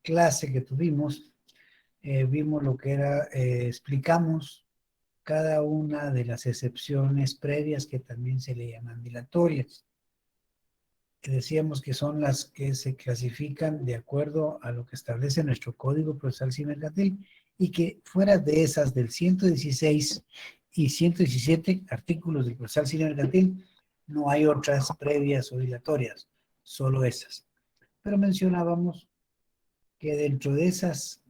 clase que tuvimos, vimos lo que era, explicamos cada una de las excepciones previas que también se le llaman dilatorias. Decíamos que son las que se clasifican de acuerdo a lo que establece nuestro Código Procesal Civil Mercantil y que fuera de esas del 116 y 117 artículos del Procesal Civil Mercantil no hay otras previas o dilatorias, solo esas. Pero mencionábamos que dentro de esas,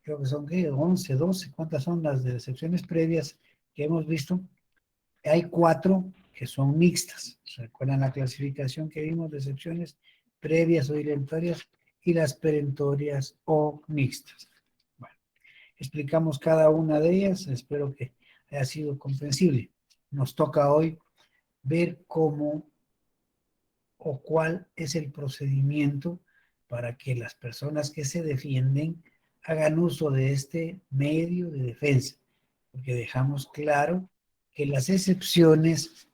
creo que son ¿qué? 11, 12, ¿cuántas son las de excepciones previas que hemos visto? Hay 4 que son mixtas. ¿Recuerdan la clasificación que vimos de excepciones previas o dilatorias y las perentorias o mixtas? Bueno, explicamos cada una de ellas. Espero que haya sido comprensible. Nos toca hoy ver cómo o cuál es el procedimiento para que las personas que se defienden hagan uso de este medio de defensa, porque dejamos claro que las excepciones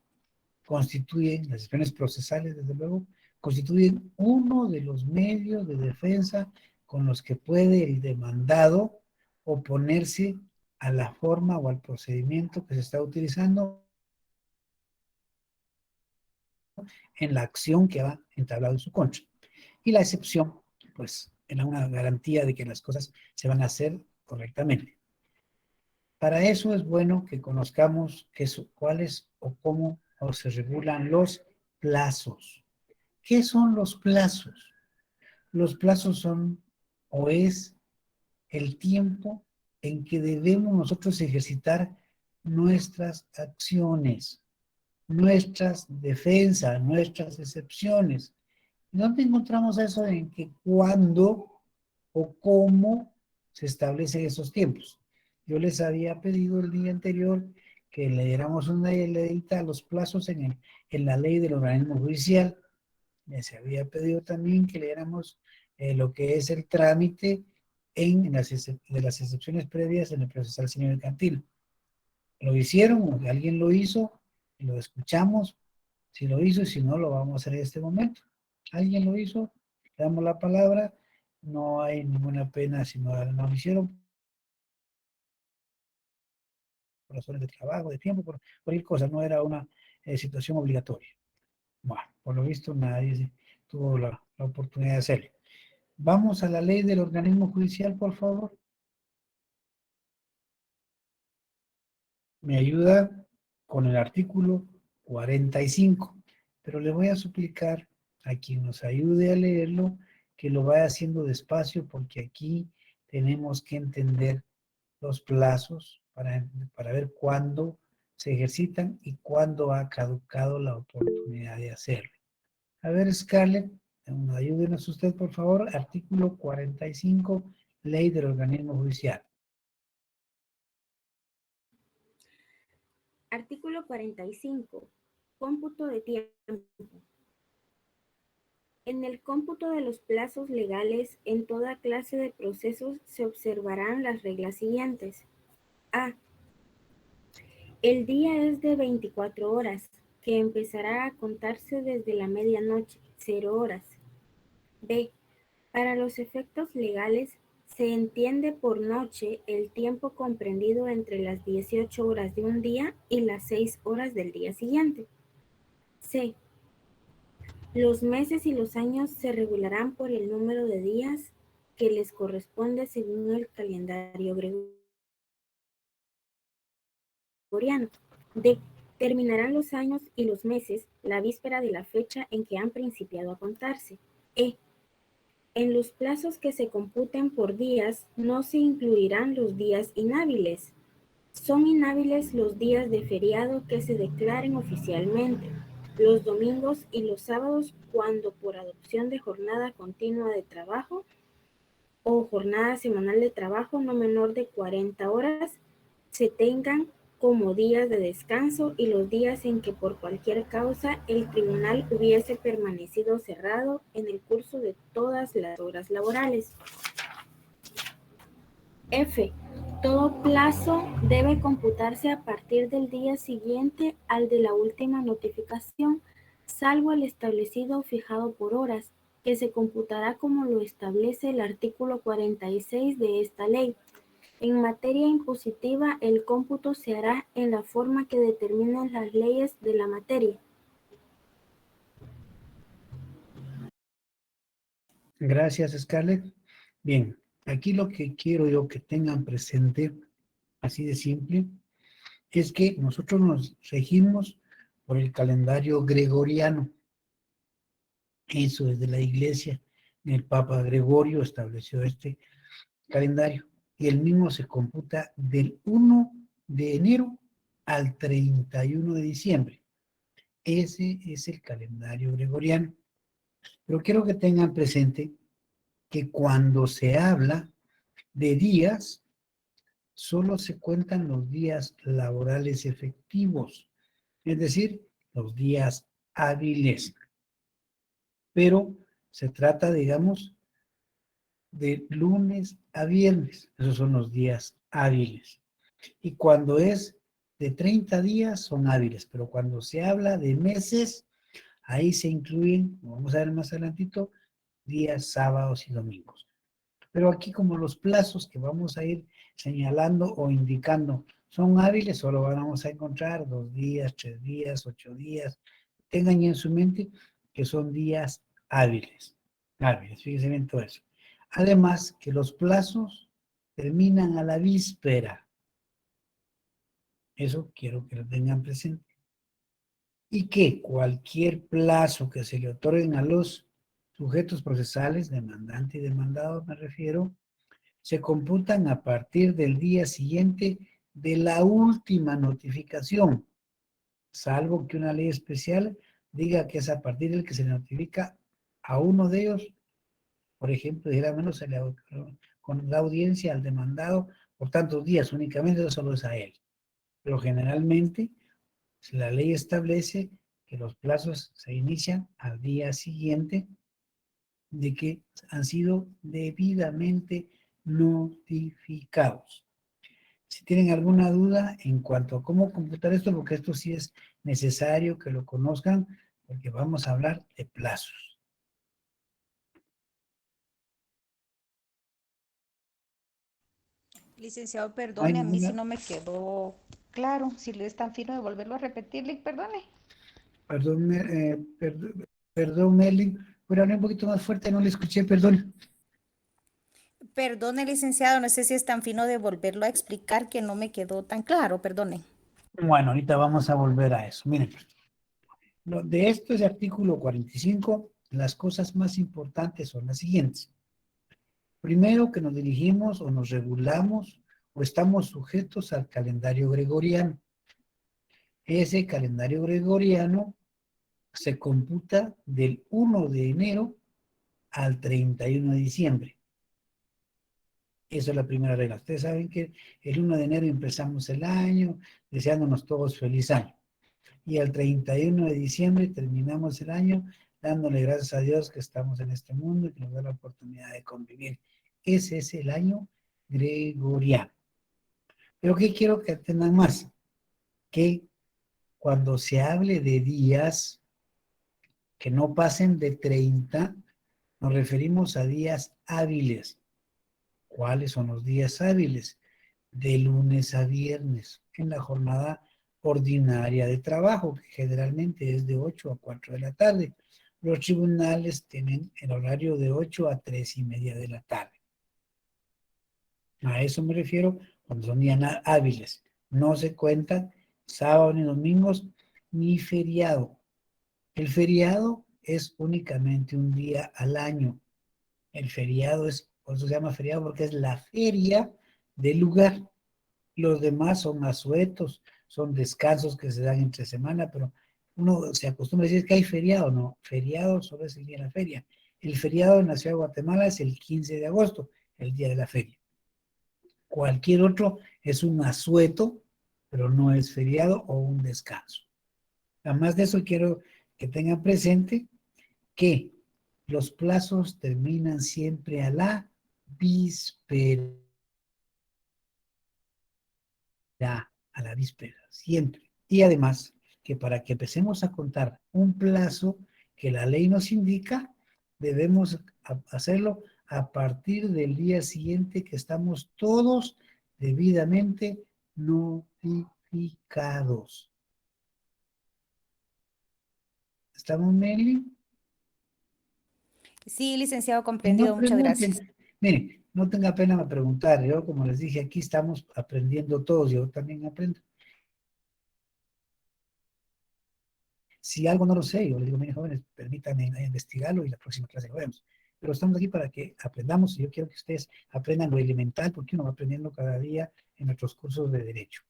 constituyen, las excepciones procesales, desde luego, constituyen uno de los medios de defensa con los que puede el demandado oponerse a la forma o al procedimiento que se está utilizando en la acción que ha entablado en su contra. Y la excepción, pues, es una garantía de que las cosas se van a hacer correctamente. Para eso es bueno que conozcamos cuáles o cómo o se regulan los plazos. ¿Qué son los plazos? Los plazos son o es el tiempo en que debemos nosotros ejercitar nuestras acciones, nuestras defensas, nuestras excepciones. ¿Dónde encontramos eso en que cuándo o cómo se establecen esos tiempos? Yo les había pedido el día anterior que le diéramos una leidita a los plazos en la ley del organismo judicial. Les había pedido también que leéramos lo que es el trámite de las excepciones previas en el procesal civil mercantil. ¿Lo hicieron o alguien lo hizo? ¿Lo escuchamos? Si lo hizo y si no, lo vamos a hacer en este momento. ¿Alguien lo hizo? Le damos la palabra. No hay ninguna pena si no lo hicieron por razones de trabajo, de tiempo, por cualquier cosa. No era una situación obligatoria. Bueno, por lo visto nadie tuvo la oportunidad de hacerlo. Vamos a la ley del organismo judicial, por favor. Me ayuda con el artículo 45, pero le voy a suplicar a quien nos ayude a leerlo que lo vaya haciendo despacio porque aquí tenemos que entender los plazos para ver cuándo se ejercitan y cuándo ha caducado la oportunidad de hacerlo. A ver, Scarlett, ayúdenos usted, por favor. Artículo 45, Ley del Organismo Judicial. Artículo 45. Cómputo de tiempo. En el cómputo de los plazos legales en toda clase de procesos se observarán las reglas siguientes. A. El día es de 24 horas, que empezará a contarse desde la medianoche, 0 horas. B. Para los efectos legales, se entiende por noche el tiempo comprendido entre las 18 horas de un día y las 6 horas del día siguiente. C. Los meses y los años se regularán por el número de días que les corresponde según el calendario gregoriano. D. Terminarán los años y los meses la víspera de la fecha en que han principiado a contarse. E. En los plazos que se computen por días no se incluirán los días inhábiles. Son inhábiles los días de feriado que se declaren oficialmente, los domingos y los sábados cuando por adopción de jornada continua de trabajo o jornada semanal de trabajo no menor de 40 horas se tengan como días de descanso y los días en que por cualquier causa el tribunal hubiese permanecido cerrado en el curso de todas las horas laborales. F. Todo plazo debe computarse a partir del día siguiente al de la última notificación, salvo el establecido o fijado por horas, que se computará como lo establece el artículo 46 de esta ley. En materia impositiva, el cómputo se hará en la forma que determinan las leyes de la materia. Gracias, Scarlett. Bien, aquí lo que quiero yo que tengan presente, así de simple, es que nosotros nos regimos por el calendario gregoriano. Eso es de la iglesia. El Papa Gregorio estableció este calendario y el mismo se computa del 1 de enero al 31 de diciembre. Ese es el calendario gregoriano. Pero quiero que tengan presente que cuando se habla de días, solo se cuentan los días laborales efectivos, es decir, los días hábiles. Pero se trata, digamos, de lunes a viernes. Esos son los días hábiles. Y cuando es de 30 días son hábiles, pero cuando se habla de meses, ahí se incluyen, vamos a ver más adelantito, días sábados y domingos. Pero aquí como los plazos que vamos a ir señalando o indicando son hábiles, solo vamos a encontrar 2 días, 3 días, 8 días. Tengan en su mente que son días hábiles. Hábiles, fíjense bien todo eso. Además que los plazos terminan a la víspera. Eso quiero que lo tengan presente. Y que cualquier plazo que se le otorguen a los sujetos procesales, demandante y demandado me refiero, se computan a partir del día siguiente de la última notificación, salvo que una ley especial diga que es a partir del que se le notifica a uno de ellos, por ejemplo, dijera menos con la audiencia al demandado por tantos días, únicamente solo es a él. Pero generalmente la ley establece que los plazos se inician al día siguiente de que han sido debidamente notificados. Si tienen alguna duda en cuanto a cómo computar esto, porque esto sí es necesario que lo conozcan, porque vamos a hablar de plazos. Licenciado, ¿Hay perdone, a mí sí ninguna? no me quedó claro. Si le es tan fino de volverlo a repetirle, perdone. Perdón, perdón, Meli, pero hablar un poquito más fuerte, no le escuché, perdón. Perdone, licenciado, no sé si es tan fino de volverlo a explicar que no me quedó tan claro, perdone. Bueno, ahorita vamos a volver a eso. Miren, de este artículo 45, las cosas más importantes son las siguientes. Primero, que nos dirigimos o nos regulamos o estamos sujetos al calendario gregoriano. Ese calendario gregoriano se computa del 1 de enero al 31 de diciembre. Esa es la primera regla. Ustedes saben que el 1 de enero empezamos el año, deseándonos todos feliz año. Y el 31 de diciembre terminamos el año dándole gracias a Dios que estamos en este mundo y que nos da la oportunidad de convivir. Ese es el año gregoriano. Pero ¿qué quiero que atiendan más? Que cuando se hable de días que no pasen de 30, nos referimos a días hábiles. ¿Cuáles son los días hábiles? De lunes a viernes, en la jornada ordinaria de trabajo, que generalmente es de 8 a 4 de la tarde. Los tribunales tienen el horario de 8 a 3 y media de la tarde. A eso me refiero cuando son días hábiles. No se cuentan sábados ni domingos ni feriado. El feriado es únicamente un día al año. El feriado es, por eso se llama feriado, porque es la feria del lugar. Los demás son asuetos, son descansos que se dan entre semana, pero uno se acostumbra a decir que hay feriado, no, feriado solo es el día de la feria. El feriado en la ciudad de Guatemala es el 15 de agosto, el día de la feria. Cualquier otro es un asueto, pero no es feriado o un descanso. Además de eso, quiero que tengan presente que los plazos terminan siempre a la víspera, a la víspera, siempre. Y además, que para que empecemos a contar un plazo que la ley nos indica, debemos hacerlo a partir del día siguiente que estamos todos debidamente notificados. ¿Estamos, Meli? Sí, licenciado, Y no comprendido. Muchas gracias. pregunten, miren, no tenga pena de preguntar. Yo, como les dije, aquí estamos aprendiendo todos. Yo también aprendo. Si algo no lo sé, yo les digo, miren, jóvenes, permítanme investigarlo y la próxima clase lo vemos. Pero estamos aquí para que aprendamos y yo quiero que ustedes aprendan lo elemental porque uno va aprendiendo cada día en nuestros cursos de Derecho.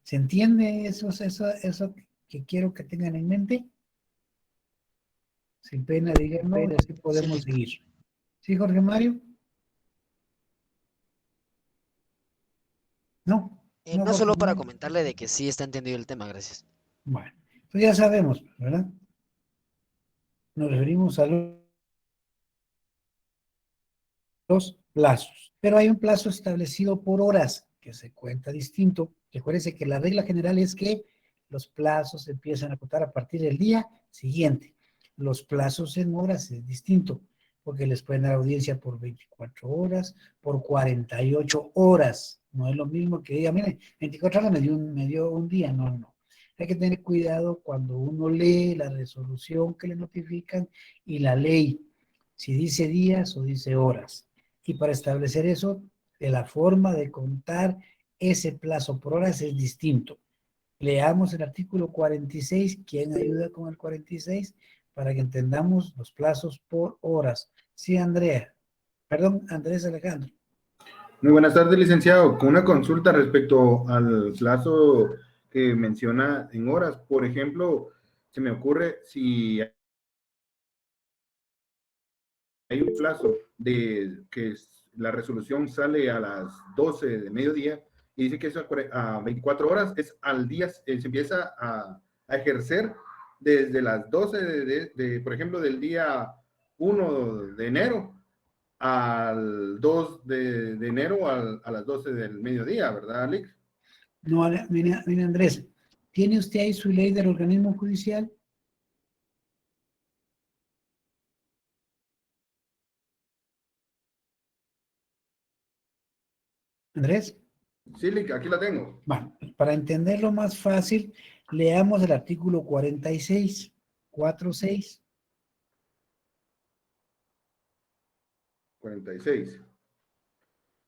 ¿Se entiende eso que quiero que tengan en mente? Sin pena, díganlo y así Sí, podemos Lic. seguir. ¿Sí, Jorge Mario? No, no, No Jorge solo para Mario. comentarle de que sí está entendido el tema, gracias. Bueno, entonces ya sabemos, ¿verdad? Nos referimos a los plazos, pero hay un plazo establecido por horas que se cuenta distinto. Recuérdense que la regla general es que los plazos se empiezan a contar a partir del día siguiente. Los plazos en horas es distinto, porque les pueden dar audiencia por 24 horas, por 48 horas. No es lo mismo que diga, mire, 24 horas me dio un día. No, no. Hay que tener cuidado cuando uno lee la resolución que le notifican y la ley, si dice días o dice horas. Y para establecer eso, de la forma de contar ese plazo por horas es distinto. Leamos el artículo 46. ¿Quién ayuda con el 46? Para que entendamos los plazos por horas. Sí, Andrea. Perdón, Andrés Alejandro. Muy buenas tardes, licenciado. Con una consulta respecto al plazo que menciona en horas. Por ejemplo, se me ocurre si hay un plazo de que la resolución sale a las 12 de mediodía y dice que es a 24 horas, es al día, se empieza a ejercer desde las 12 por ejemplo, del día 1 de enero al 2 de enero a las 12 del mediodía, ¿verdad, Alex? No, mire, Andrés, ¿tiene usted ahí su ley del organismo judicial? Andrés. Sí, aquí la tengo. Bueno, para entenderlo más fácil, leamos el artículo 46, 4.6. 46.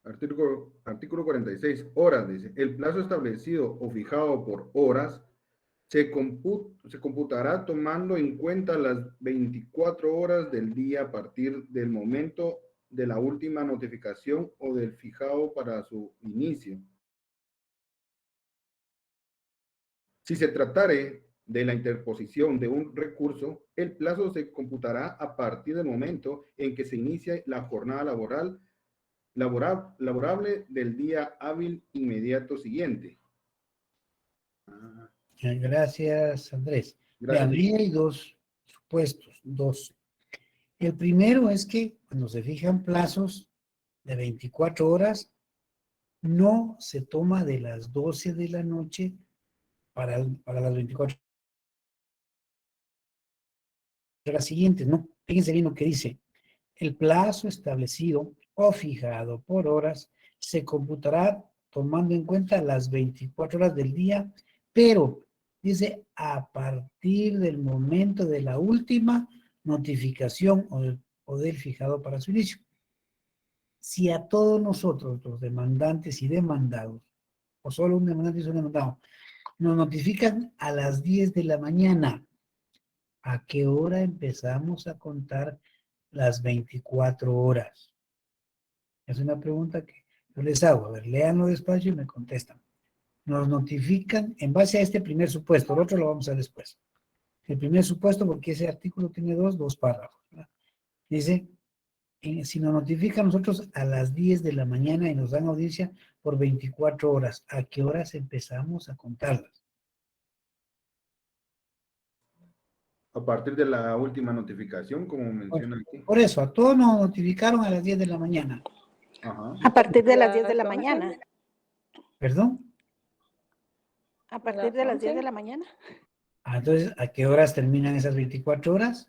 Artículo 46. Horas, dice. El plazo establecido o fijado por horas se computará tomando en cuenta las 24 horas del día a partir del momento de la última notificación o del fijado para su inicio. Si se tratare de la interposición de un recurso, el plazo se computará a partir del momento en que se inicie la jornada laborable del día hábil inmediato siguiente. Gracias, Andrés. Gracias. Vean, ahí hay dos supuestos, dos. El primero es que cuando se fijan plazos de 24 horas, no se toma de las 12 de la noche para las 24 horas siguientes, no. Fíjense bien lo que dice. El plazo establecido o fijado por horas se computará tomando en cuenta las 24 horas del día, pero dice a partir del momento de la última notificación o del fijado para su inicio. Si a todos nosotros, los demandantes y demandados, o solo un demandante y un demandado, nos notifican a las 10 de la mañana, ¿a qué hora empezamos a contar las 24 horas? Es una pregunta que yo les hago. A ver, léanlo despacio y me contestan. Nos notifican en base a este primer supuesto. El otro lo vamos a ver después. El primer supuesto, porque ese artículo tiene dos párrafos, ¿verdad? Dice, si nos notifican nosotros a las 10 de la mañana y nos dan audiencia por 24 horas, ¿a qué horas empezamos a contarlas? A partir de la última notificación, como Bueno, menciona aquí. por eso, a todos nos notificaron a las 10 de la mañana. Ajá. A partir de las 10 de la mañana. ¿Perdón? A partir de las 10 de la mañana. Entonces, ¿a qué horas terminan esas 24 horas?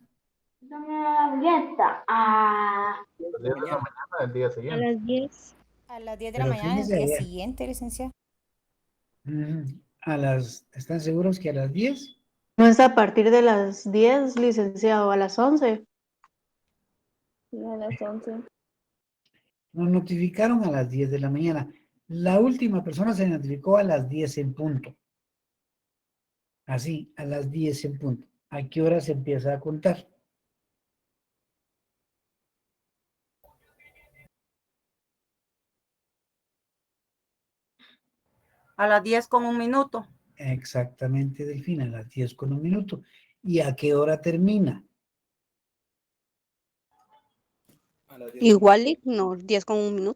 abierta a Las 10 de la mañana del día a siguiente. las 10. A las 10 de la Pero mañana del fíjese día bien. siguiente, licenciado. ¿Están seguros que a las 10? No es a partir de las 10, licenciado, a las 11. A las 11. Nos notificaron a las 10 de la mañana. La última persona se notificó a las 10 en punto. Así, a las 10 en punto. ¿A qué hora se empieza a contar? A las 10:01. Exactamente, Delfina, a las 10 con un minuto. ¿Y a qué hora termina? Igual, no, 10:01, ¿no?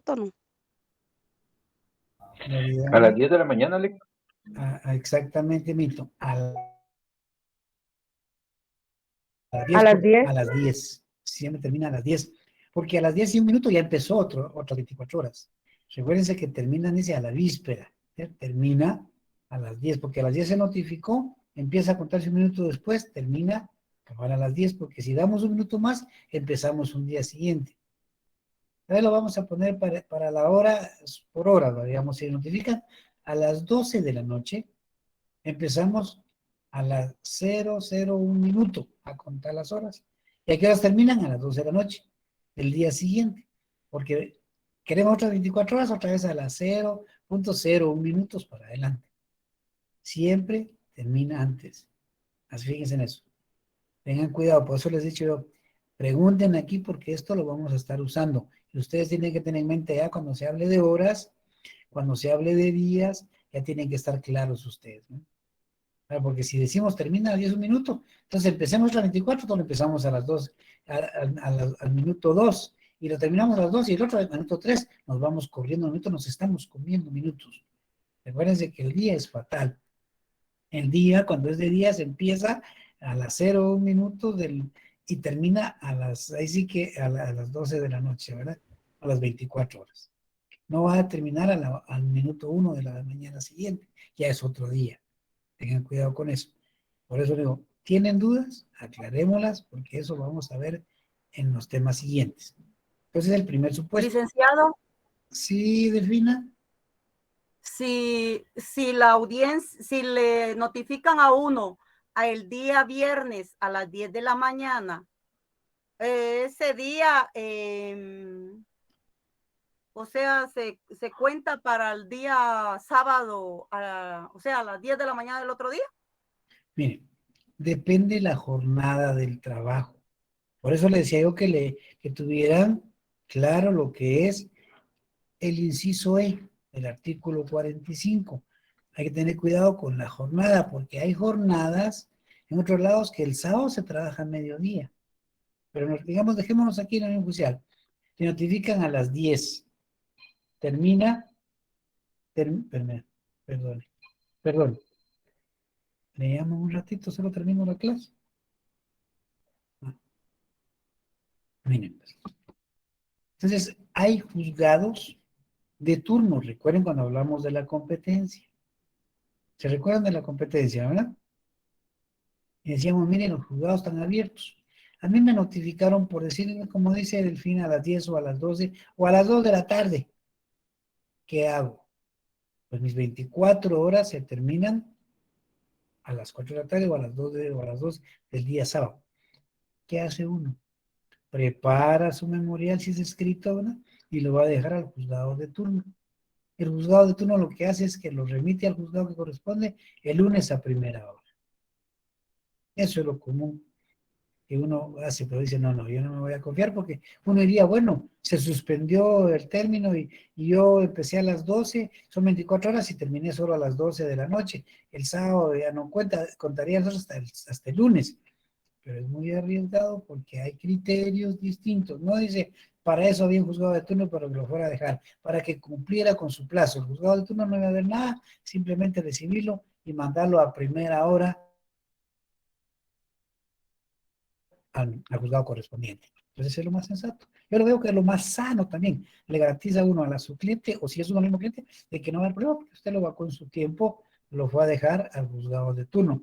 A las 10 de la mañana, Alex. Exactamente, Mito. A las 10, A las 10. a las 10. Siempre termina a las 10. Porque a las 10 y un minuto ya empezó otras 24 horas. Recuérdense que terminan ese a la víspera. Termina a las 10, porque a las 10 se notificó, empieza a contarse un minuto después, termina a las 10, porque si damos un minuto más, empezamos un día siguiente. Ahora lo vamos a poner para la hora, por hora, digamos, se notifican a las 12 de la noche, empezamos a las 0:01 minuto a contar las horas. ¿Y a qué horas terminan? A las 12 de la noche del día siguiente, porque queremos otras 24 horas, otra vez a las 0:01 minutos para adelante. Siempre termina antes. Así fíjense en eso. Tengan cuidado, por eso les he dicho yo, pregunten aquí porque esto lo vamos a estar usando. Y ustedes tienen que tener en mente ya cuando se hable de horas, cuando se hable de días, ya tienen que estar claros ustedes, ¿no? Porque si decimos termina a 10 un minuto, entonces empecemos a las 24, entonces empezamos a las 2, al minuto 2, y lo terminamos a las 2 y el otro al minuto 3, nos vamos corriendo minutos, nos estamos comiendo minutos. Recuérdense que el día es fatal. El día, cuando es de día, se empieza a las 0:01 minuto y termina ahí sí que a las 12 de la noche, ¿verdad? A las 24 horas. No va a terminar al minuto 1 de la mañana siguiente, ya es otro día. Tengan cuidado con eso. Por eso digo, ¿tienen dudas? Aclarémoslas, porque eso vamos a ver en los temas siguientes. Entonces, el primer supuesto. Licenciado, Sí, Delfina. si la audiencia, si le notifican a uno el día viernes a las 10 de la mañana, ese día, o sea, se cuenta para el día sábado, o sea, a las 10 de la mañana del otro día. Miren, depende la jornada del trabajo. Por eso le decía yo que tuvieran claro lo que es el inciso E del artículo 45. Hay que tener cuidado con la jornada, porque hay jornadas en otros lados que el sábado se trabaja a mediodía. Pero digamos, dejémonos aquí en la unión judicial. Se notifican a las 10. Termina, perdón. Le llamo un ratito, solo termino la clase. Miren, pues. Entonces, hay juzgados de turno. Recuerden cuando hablamos de la competencia. ¿Se recuerdan de la competencia, verdad? Y decíamos, miren, los juzgados están abiertos. A mí me notificaron por decir, como dice Delfina, a las 10 o a las 12 o a las 2 de la tarde. ¿Qué hago? Pues mis 24 horas se terminan a las 4 de la tarde o a las 2 del día sábado. ¿Qué hace uno? Prepara su memorial si es escrito, ¿verdad? Y lo va a dejar al juzgado de turno. El juzgado de turno lo que hace es que lo remite al juzgado que corresponde el lunes a primera hora. Eso es lo común que uno hace, pero dice, no, yo no me voy a confiar porque uno diría, bueno, se suspendió el término y yo empecé a las 12, son 24 horas y terminé solo a las 12 de la noche. El sábado ya no contaría hasta el lunes, pero es muy arriesgado porque hay criterios distintos. No dice, para eso había un juzgado de turno, pero que lo fuera a dejar, para que cumpliera con su plazo. El juzgado de turno no iba a ver nada, simplemente recibirlo y mandarlo a primera hora al juzgado correspondiente. Entonces es lo más sensato. Yo lo veo que es lo más sano también. Le garantiza uno a su cliente, o si es uno mismo cliente, de que no va a haber problema, porque usted lo va con su tiempo, lo fue a dejar al juzgado de turno.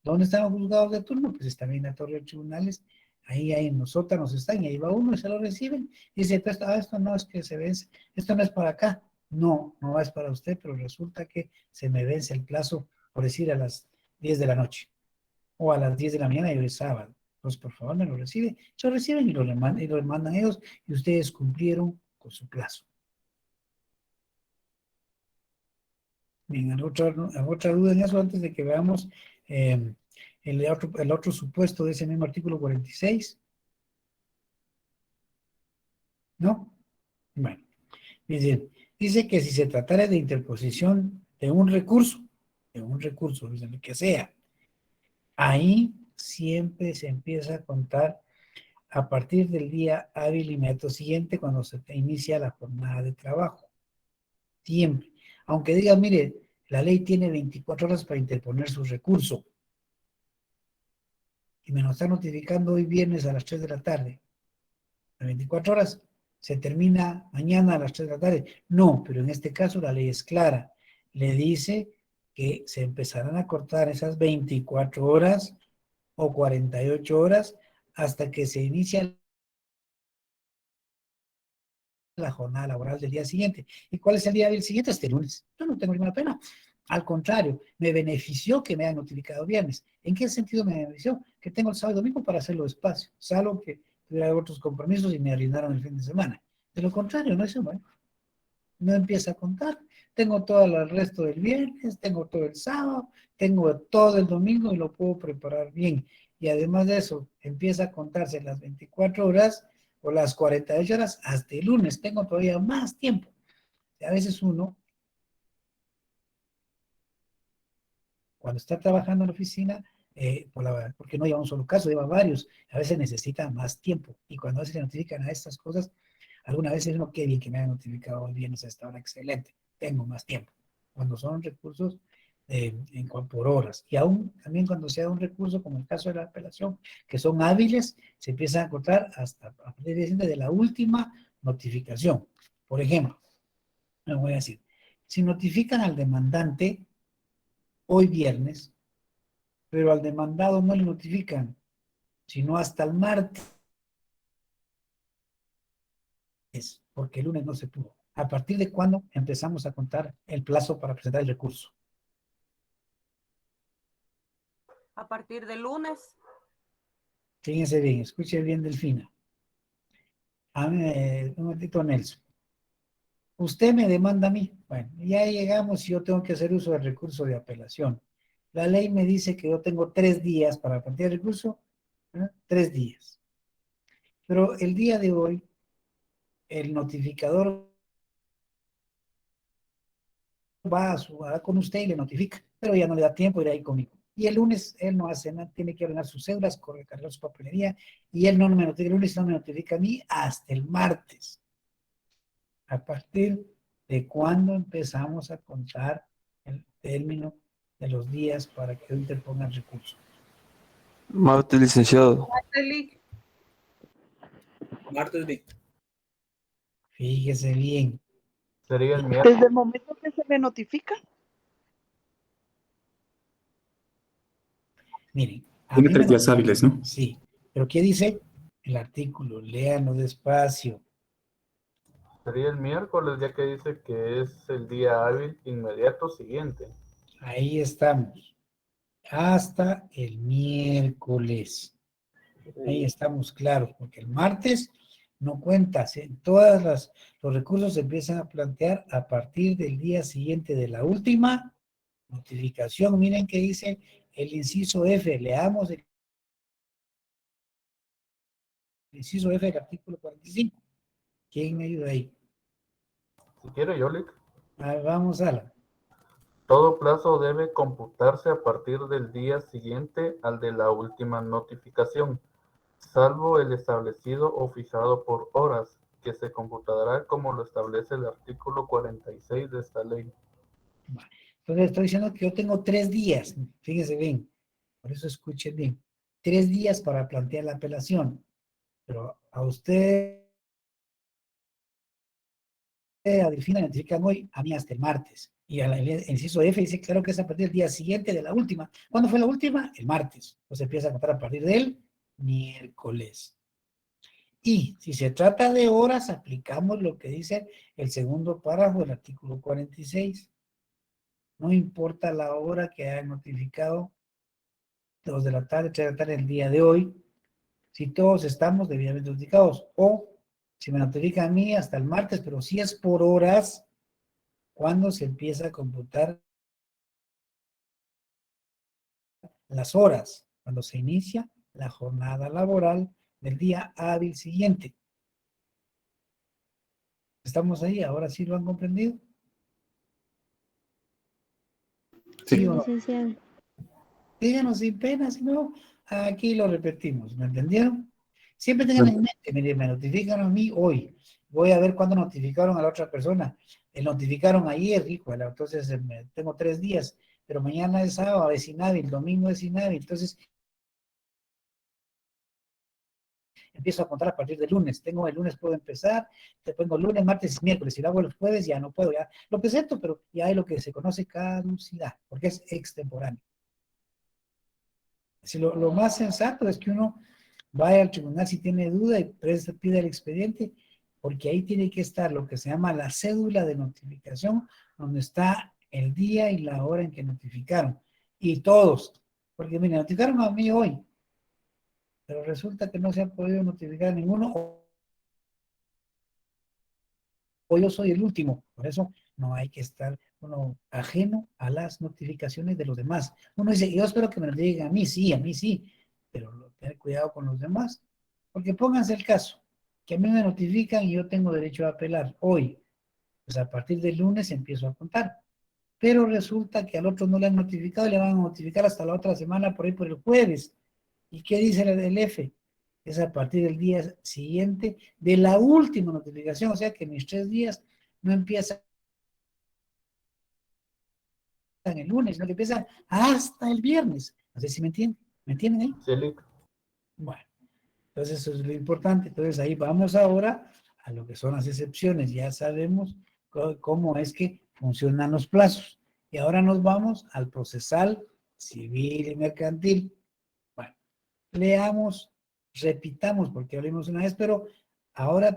¿Dónde están los juzgados de turno? Pues está bien en la torre de tribunales, Ahí en los sótanos están, y ahí va uno y se lo reciben. Y dice, esto no es que se vence, esto no es para acá. No, no es para usted, pero resulta que se me vence el plazo, por decir, a las 10 de la noche o a las 10 de la mañana y hoy es sábado. Pues por favor me lo reciben. Se lo reciben y lo mandan ellos y ustedes cumplieron con su plazo. Bien, otra duda en eso antes de que veamos el otro supuesto de ese mismo artículo 46. ¿No? Bueno, dice que si se tratara de interposición de un recurso, dice lo que sea, ahí siempre se empieza a contar a partir del día hábil inmediato siguiente cuando se inicia la jornada de trabajo. Siempre. Aunque diga, mire, la ley tiene 24 horas para interponer su recurso. Y me lo está notificando hoy viernes a las 3 de la tarde. Las 24 horas se termina mañana a las 3 de la tarde. No, pero en este caso la ley es clara. Le dice que se empezarán a cortar esas 24 horas o 48 horas hasta que se inicia la jornada laboral del día siguiente. ¿Y cuál es el día del siguiente? Este lunes. Yo no tengo ninguna pena. Al contrario, me benefició que me hayan notificado viernes. ¿En qué sentido me benefició? Que tengo el sábado y domingo para hacerlo despacio, salvo que tuviera otros compromisos y me arruinaron el fin de semana. De lo contrario, no es bueno. No empieza a contar. Tengo todo el resto del viernes, tengo todo el sábado, tengo todo el domingo y lo puedo preparar bien. Y además de eso, empieza a contarse las 24 horas o las 48 horas hasta el lunes. Tengo todavía más tiempo. A veces uno, cuando está trabajando en la oficina, porque no lleva un solo caso, lleva varios, a veces necesita más tiempo. Y cuando a veces se notifican a estas cosas, algunas veces no, qué bien que me hayan notificado el viernes a esta hora, excelente, tengo más tiempo. Cuando son recursos por horas. Y aún también cuando sea un recurso, como el caso de la apelación, que son hábiles, se empiezan a cortar hasta a partir de la última notificación. Por ejemplo, me voy a decir, si notifican al demandante hoy viernes, pero al demandado no le notifican, sino hasta el martes, porque el lunes no se pudo. ¿A partir de cuándo empezamos a contar el plazo para presentar el recurso? A partir del lunes. Fíjense bien, escuche bien, Delfina. Un momentito, Nelson. Usted me demanda a mí. Bueno, ya llegamos y yo tengo que hacer uso del recurso de apelación. La ley me dice que yo tengo 3 días para plantear el recurso. 3 días. Pero el día de hoy, el notificador va con usted y le notifica, pero ya no le da tiempo de ir ahí conmigo. Y el lunes él no hace nada, tiene que ordenar sus cédulas, cargar su papelería, y él no me notifica el lunes, no me notifica a mí hasta el martes. ¿A partir de cuándo empezamos a contar el término de los días para que yo interponga el recurso? Martes, licenciado. Martes. Fíjese bien. Sería el miércoles. Desde el momento que se le notifica. Miren. Tiene 3 días hábiles, ¿no? Sí. ¿Pero qué dice el artículo? Léanlo despacio. Sería el miércoles, ya que dice que es el día hábil inmediato siguiente. Ahí estamos. Hasta el miércoles. Ahí estamos claros, porque el martes no cuenta. Los recursos se empiezan a plantear a partir del día siguiente de la última notificación. Miren que dice el inciso F. Leamos el inciso F del artículo 45. ¿Quién me ayuda ahí? Si quiere, Yolik. Vamos a la. Todo plazo debe computarse a partir del día siguiente al de la última notificación, salvo el establecido o fijado por horas, que se computará como lo establece el artículo 46 de esta ley. Entonces estoy diciendo que yo tengo 3 días, fíjese bien, por eso escuchen bien, 3 días para plantear la apelación, pero a usted, a Delfina, le notifican hoy, a mí hasta el martes. Y el inciso F dice claro que es a partir del día siguiente de la última. ¿Cuándo fue la última? El martes. Entonces empieza a contar a partir de él miércoles. Y si se trata de horas, aplicamos lo que dice el segundo párrafo del artículo 46. No importa la hora que hayan notificado, 2 de la tarde, 3 de la tarde, el día de hoy, si todos estamos debidamente notificados. O si me notifican a mí hasta el martes, pero si es por horas, ¿cuándo se empieza a computar las horas? Cuando se inicia la jornada laboral del día hábil siguiente. ¿Estamos ahí? ¿Ahora sí lo han comprendido? Sí. ¿O no? Licenciado. Díganos sin pena, si no, aquí lo repetimos. ¿Me entendieron? Siempre tengan en mente, mire, me notifican a mí hoy. Voy a ver cuándo notificaron a la otra persona. Notificaron ayer, híjole, entonces tengo 3 días, pero mañana es sábado, es inhábil, domingo es inhábil, entonces empiezo a contar a partir del lunes. Tengo el lunes, puedo empezar, te pongo lunes, martes y miércoles. Si lo hago el jueves, ya no puedo, ya lo presento, pero ya hay lo que se conoce caducidad, porque es extemporáneo. Si lo más sensato es que uno vaya al tribunal si tiene duda y pide el expediente, porque ahí tiene que estar lo que se llama la cédula de notificación, donde está el día y la hora en que notificaron. Y todos, porque mire, notificaron a mí hoy, pero resulta que no se ha podido notificar a ninguno, o yo soy el último. Por eso no hay que estar uno ajeno a las notificaciones de los demás. Uno dice, yo espero que me lo digan a mí sí, pero tener cuidado con los demás. Porque pónganse el caso, que a mí me notifican y yo tengo derecho a apelar hoy. Pues a partir del lunes empiezo a contar. Pero resulta que al otro no le han notificado y le van a notificar hasta la otra semana, por ahí por el jueves. ¿Y qué dice el F? Es a partir del día siguiente de la última notificación, o sea que mis 3 días no empiezan el lunes, sino que empiezan hasta el viernes. No sé si me entienden. ¿Me entienden ahí? Sí. Bueno, entonces eso es lo importante. Entonces ahí vamos ahora a lo que son las excepciones. Ya sabemos cómo es que funcionan los plazos. Y ahora nos vamos al procesal, civil y mercantil. Bueno, leamos, repitamos, porque hablamos una vez, pero ahora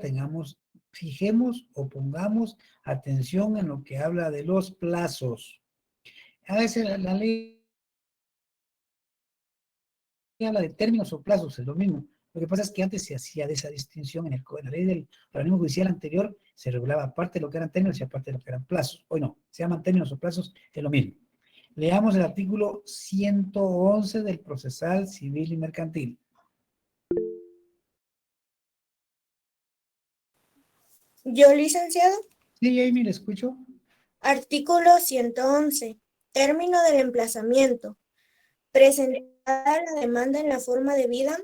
fijemos o pongamos atención en lo que habla de los plazos. A veces la ley habla de términos o plazos, es lo mismo. Lo que pasa es que antes se hacía de esa distinción en la ley del organismo judicial anterior, se regulaba aparte de lo que eran términos y aparte de lo que eran plazos. Hoy no, se llaman términos o plazos, es lo mismo. Leamos el artículo 111 del procesal civil y mercantil. Yo, licenciado. Sí, Amy, le escucho. Artículo 111. Término del emplazamiento. Presentada la demanda en la forma debida,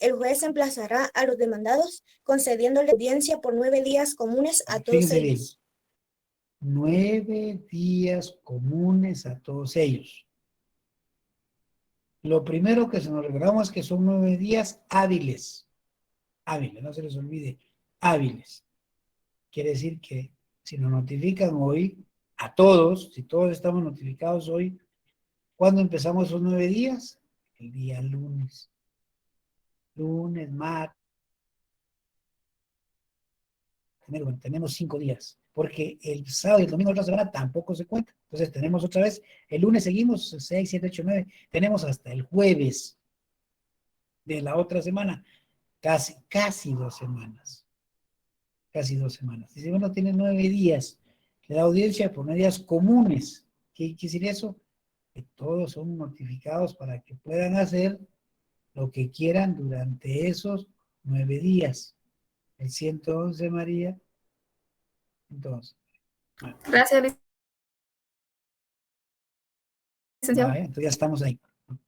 el juez emplazará a los demandados concediéndole audiencia por 9 días comunes a todos Fíjense bien. ellos. 9 días comunes a todos ellos. Lo primero que se nos recordamos es que son 9 días hábiles. Hábiles, no se les olvide, hábiles. Quiere decir que si nos notifican hoy, a todos, si todos estamos notificados hoy, ¿cuándo empezamos esos 9 días? El día lunes. Lunes, martes. Bueno, tenemos 5 días, porque el sábado y el domingo de otra semana tampoco se cuenta. Entonces tenemos otra vez, el lunes seguimos, 6, 7, 8, 9, tenemos hasta el jueves de la otra semana, casi 2 semanas. Casi 2 semanas. Dice, bueno, tiene 9 días, le da audiencia por 9 días comunes. ¿Qué sería eso? Que todos son notificados para que puedan hacer lo que quieran durante esos 9 días. El 111, María. Entonces. Gracias, licenciado. Entonces ya estamos ahí.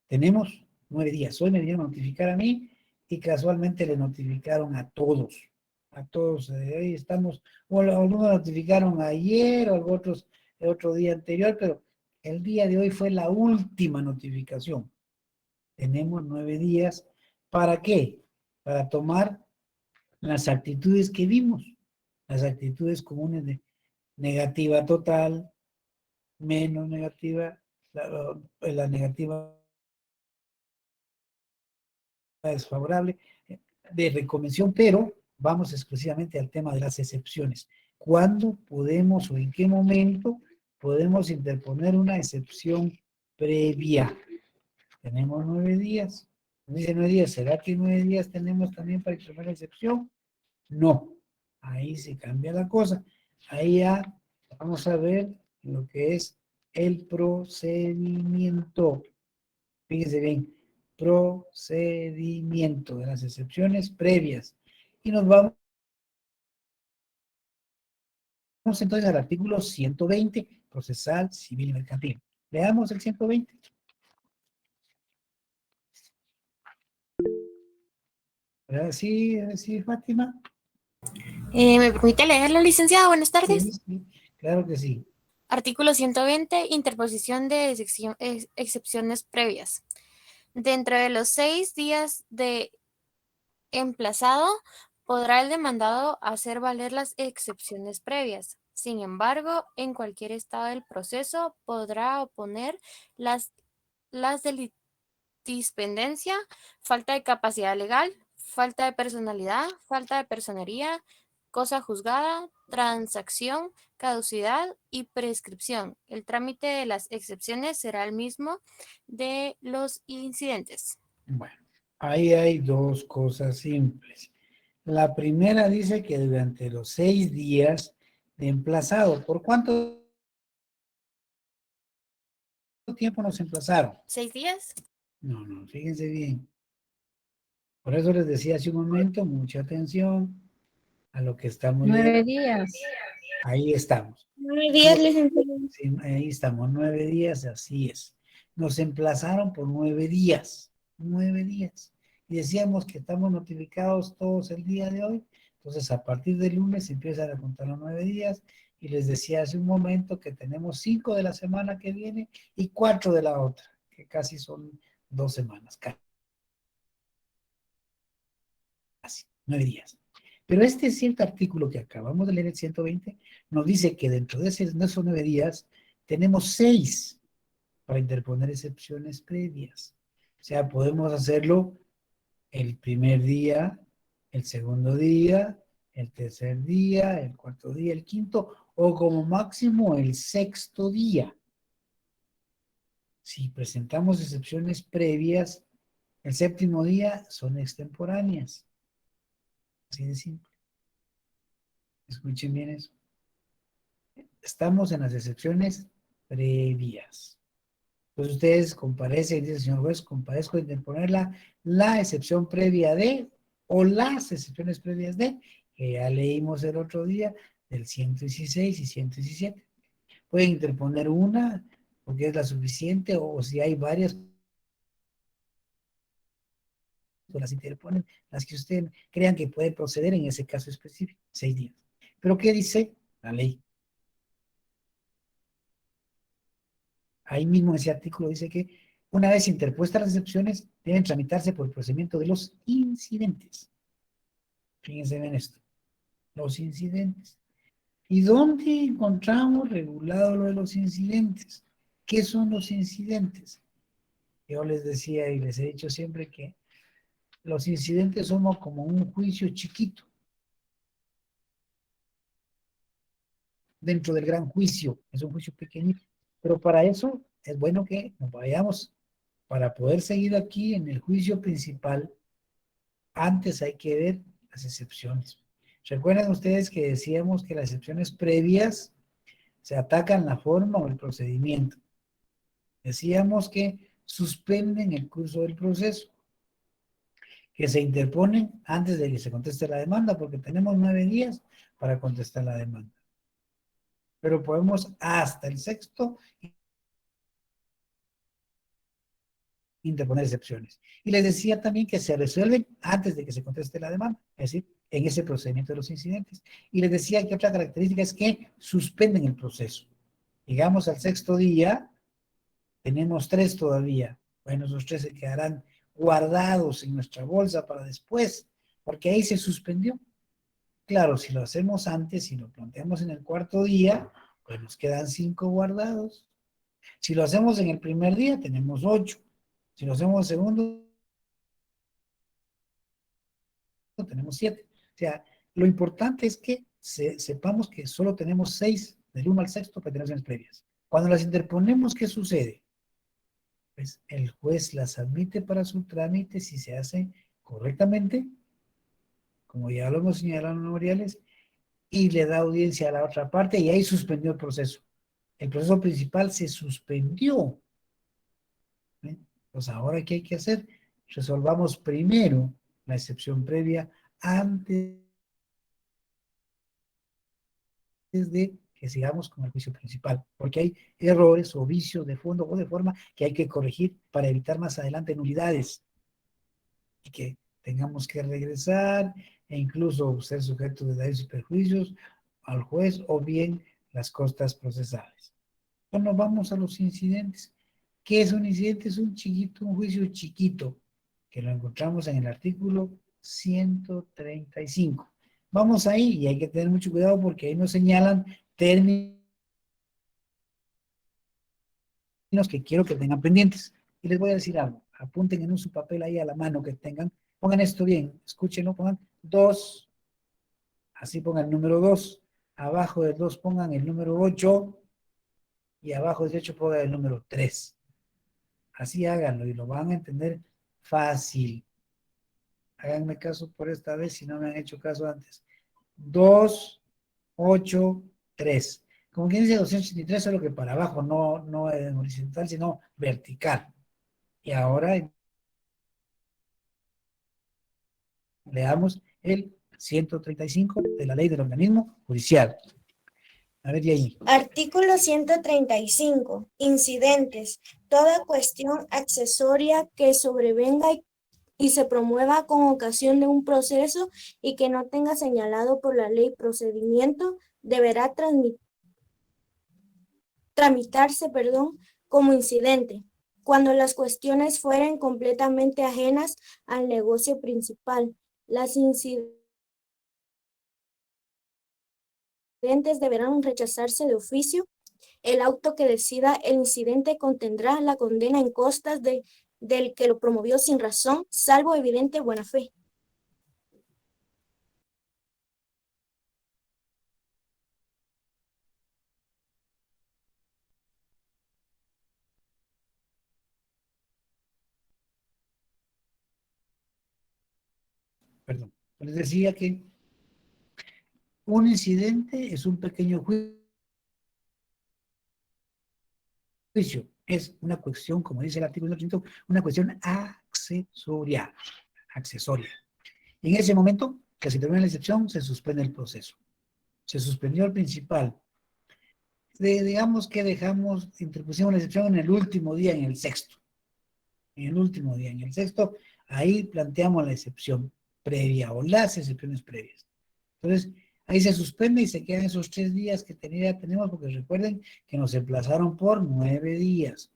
Tenemos 9 días. Hoy me dieron a notificar a mí y casualmente le notificaron a todos. A todos. Ahí estamos. O algunos notificaron ayer o otros el otro día anterior, pero el día de hoy fue la última notificación. Tenemos 9 días. ¿Para qué? Para tomar las actitudes que vimos. Las actitudes comunes de negativa total, menos negativa, la negativa desfavorable de reconvención, pero vamos exclusivamente al tema de las excepciones. ¿Cuándo podemos o en qué momento podemos interponer una excepción previa? Tenemos 9 días. Dice 9 días, ¿será que 9 días tenemos también para interponer la excepción? No, ahí se cambia la cosa. Ahí ya vamos a ver lo que es el procedimiento. Fíjense bien, procedimiento de las excepciones previas. Y nos vamos entonces al artículo 120, procesal, civil y mercantil. Leamos el 120. Sí, Fátima. ¿Me permite leerlo, licenciado? Buenas tardes. Sí, sí, claro que sí. Artículo 120, interposición de excepciones previas. Dentro de los 6 días de emplazado, podrá el demandado hacer valer las excepciones previas. Sin embargo, en cualquier estado del proceso podrá oponer las de dispendencia, falta de capacidad legal, falta de personalidad, falta de personería, cosa juzgada, transacción, caducidad y prescripción. El trámite de las excepciones será el mismo de los incidentes. Bueno, ahí hay dos cosas simples. La primera dice que durante los 6 días de emplazado, ¿por cuánto tiempo nos emplazaron? 6 días. No, fíjense bien. Por eso les decía hace un momento, mucha atención a lo que estamos 9 leyendo. días. Ahí estamos. 9 días, licenciado. Sí, ahí estamos, 9 días, así es. Nos emplazaron por 9 días. 9 días. Y decíamos que estamos notificados todos el día de hoy. Entonces, a partir del lunes empiezan a contar los 9 días. Y les decía hace un momento que tenemos 5 de la semana que viene y 4 de la otra, que casi son 2 semanas. Casi 9 días. Pero este cierto artículo que acabamos de leer, el 120, nos dice que dentro de esos 9 días tenemos 6 para interponer excepciones previas. O sea, podemos hacerlo el primer día, el segundo día, el tercer día, el cuarto día, el quinto, o como máximo el sexto día. Si presentamos excepciones previas, el séptimo día son extemporáneas. Así de simple. Escuchen bien eso. Estamos en las excepciones previas. Pues ustedes comparecen y dicen, señor juez, comparezco a interponer la excepción previa de, o las excepciones previas de, que ya leímos el otro día, del 116 y 117. Pueden interponer una, porque es la suficiente, o si hay varias, pues las interponen, las que ustedes crean que pueden proceder en ese caso específico, 6 días. ¿Pero qué dice la ley? Ahí mismo en ese artículo dice que una vez interpuestas las excepciones, deben tramitarse por el procedimiento de los incidentes. Fíjense en esto, los incidentes. ¿Y dónde encontramos regulado lo de los incidentes? ¿Qué son los incidentes? Yo les decía y les he dicho siempre que los incidentes somos como un juicio chiquito dentro del gran juicio, es un juicio pequeñito. Pero para eso es bueno que nos vayamos, para poder seguir aquí en el juicio principal, antes hay que ver las excepciones. ¿Recuerdan ustedes que decíamos que las excepciones previas se atacan la forma o el procedimiento? Decíamos que suspenden el curso del proceso, que se interponen antes de que se conteste la demanda, porque tenemos 9 días para contestar la demanda. Pero podemos hasta el sexto interponer excepciones. Y les decía también que se resuelven antes de que se conteste la demanda, es decir, en ese procedimiento de los incidentes. Y les decía que otra característica es que suspenden el proceso. Llegamos al sexto día, tenemos 3 todavía. Bueno, esos 3 se quedarán guardados en nuestra bolsa para después, porque ahí se suspendió. Claro, si lo hacemos antes, si lo planteamos en el cuarto día, pues nos quedan 5 guardados. Si lo hacemos en el primer día, tenemos 8. Si lo hacemos en el segundo tenemos 7. O sea, lo importante es que sepamos que solo tenemos 6, del 1 al 6, pretensores previas. Cuando las interponemos, ¿qué sucede? Pues el juez las admite para su trámite si se hace correctamente, como ya lo hemos señalado en los memoriales, y le da audiencia a la otra parte y ahí suspendió el proceso. El proceso principal se suspendió. Pues ahora, ¿qué hay que hacer? Resolvamos primero la excepción previa antes de que sigamos con el juicio principal, porque hay errores o vicios de fondo o de forma que hay que corregir para evitar más adelante nulidades y que tengamos que regresar e incluso ser sujetos de daños y perjuicios al juez o bien las costas procesales. Bueno, vamos a los incidentes. ¿Qué es un incidente? Es un juicio chiquito, que lo encontramos en el artículo 135. Vamos ahí y hay que tener mucho cuidado porque ahí nos señalan términos que quiero que tengan pendientes. Y les voy a decir algo. Apunten en su papel ahí a la mano que tengan. Pongan esto bien. Escúchenlo. Pongan 2. Así pongan el número 2. Abajo del 2 pongan el número 8. Y abajo del 8 pongan el número 3. Así háganlo y lo van a entender fácil. Háganme caso por esta vez si no me han hecho caso antes. 2, 8, 3. Como quien dice 283, solo que para abajo, no horizontal, sino vertical. Y ahora leamos el 135 de la ley del organismo judicial. A ver, y ahí. Artículo 135. Incidentes. Toda cuestión accesoria que sobrevenga y se promueva con ocasión de un proceso y que no tenga señalado por la ley procedimiento, deberá tramitarse como incidente, cuando las cuestiones fueren completamente ajenas al negocio principal. Las incidentes deberán rechazarse de oficio. El auto que decida el incidente contendrá la condena en costas del que lo promovió sin razón, salvo evidente buena fe. Perdón. Les decía que un incidente es un pequeño juicio. Es una cuestión, como dice el artículo 180, una cuestión accesoria. En ese momento que se termina la excepción, se suspende el proceso. Se suspendió el principal. Digamos que interpusimos la excepción en el último día, en el sexto. En el último día, en el sexto, ahí planteamos la excepción previa o las excepciones previas. Entonces, ahí se suspende y se quedan esos 3 días que tenemos, porque recuerden que nos emplazaron por 9 días.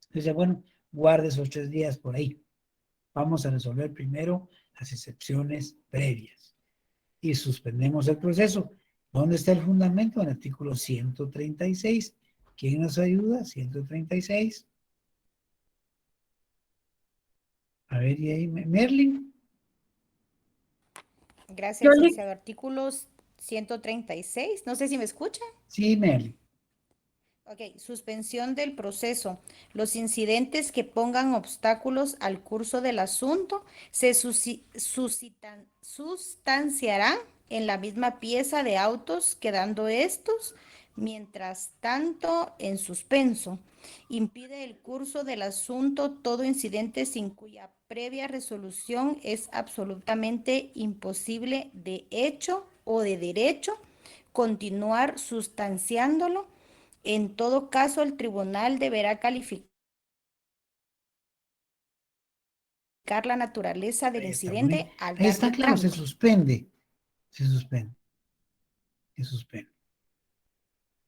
Entonces, bueno, guarde esos 3 días por ahí. Vamos a resolver primero las excepciones previas. Y suspendemos el proceso. ¿Dónde está el fundamento? En el artículo 136. ¿Quién nos ayuda? 136. A ver, y ahí, Merlin. Gracias, licenciado. Artículos 136. No sé si me escucha. Sí, Merlin. Ok, suspensión del proceso. Los incidentes que pongan obstáculos al curso del asunto se sustanciarán en la misma pieza de autos, quedando estos, mientras tanto, en suspenso. Impide el curso del asunto todo incidente sin cuya previa resolución es absolutamente imposible de hecho o de derecho continuar sustanciándolo. En todo caso, el tribunal deberá calificar la naturaleza del incidente al Ahí está claro, se suspende.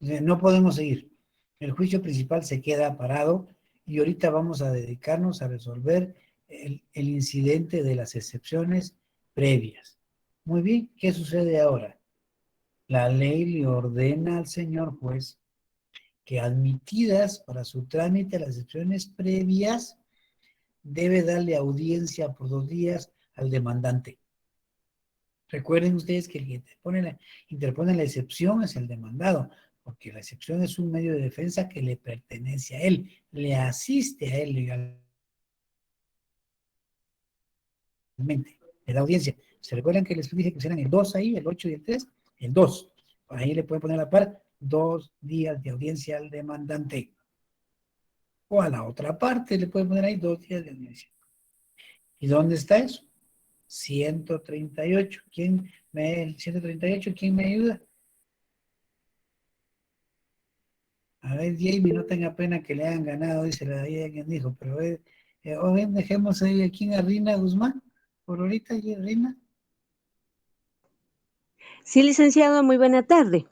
No podemos seguir. El juicio principal se queda parado y ahorita vamos a dedicarnos a resolver el incidente de las excepciones previas. Muy bien, ¿qué sucede ahora? La ley le ordena al señor juez que admitidas para su trámite las excepciones previas, debe darle audiencia por 2 días al demandante. Recuerden ustedes que el que interpone la excepción es el demandado, porque la excepción es un medio de defensa que le pertenece a él, le asiste a él legalmente, le da audiencia. ¿Se recuerdan que les dije que serán el 2 ahí, el 8 y el 3? El 2. Por ahí le pueden poner a la par 2 días de audiencia al demandante. O a la otra parte le pueden poner ahí 2 días de audiencia. ¿Y dónde está eso? 138. El 138, ¿quién me ayuda? A ver, Jamie, no tenga pena que le hayan ganado, dice la de ahí alguien dijo, pero o bien dejemos ahí aquí a Rina Guzmán, por ahorita, Rina. Sí, licenciado, muy buena tarde.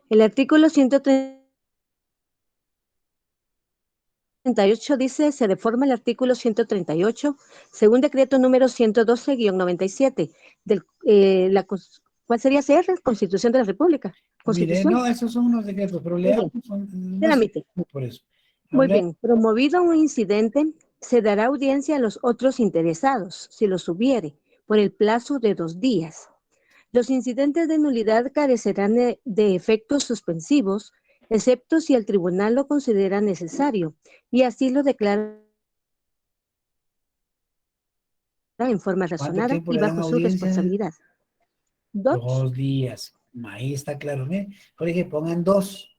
El artículo 138 dice, se reforma el artículo 138, según decreto número 112-97, ¿cuál sería CR? Constitución de la República. Mire, Constitución. no, esos son unos decretos, pero Muy leamos, bien. no Trámite. por eso. Muy bien. Promovido un incidente, se dará audiencia a los otros interesados, si los hubiere, por el plazo de 2 días. Los incidentes de nulidad carecerán de efectos suspensivos, excepto si el tribunal lo considera necesario, y así lo declara en forma ¿Cuánto razonada tiempo y le dan bajo su audiencia? responsabilidad. 2 días. Ahí está claro. Por ejemplo, pongan 2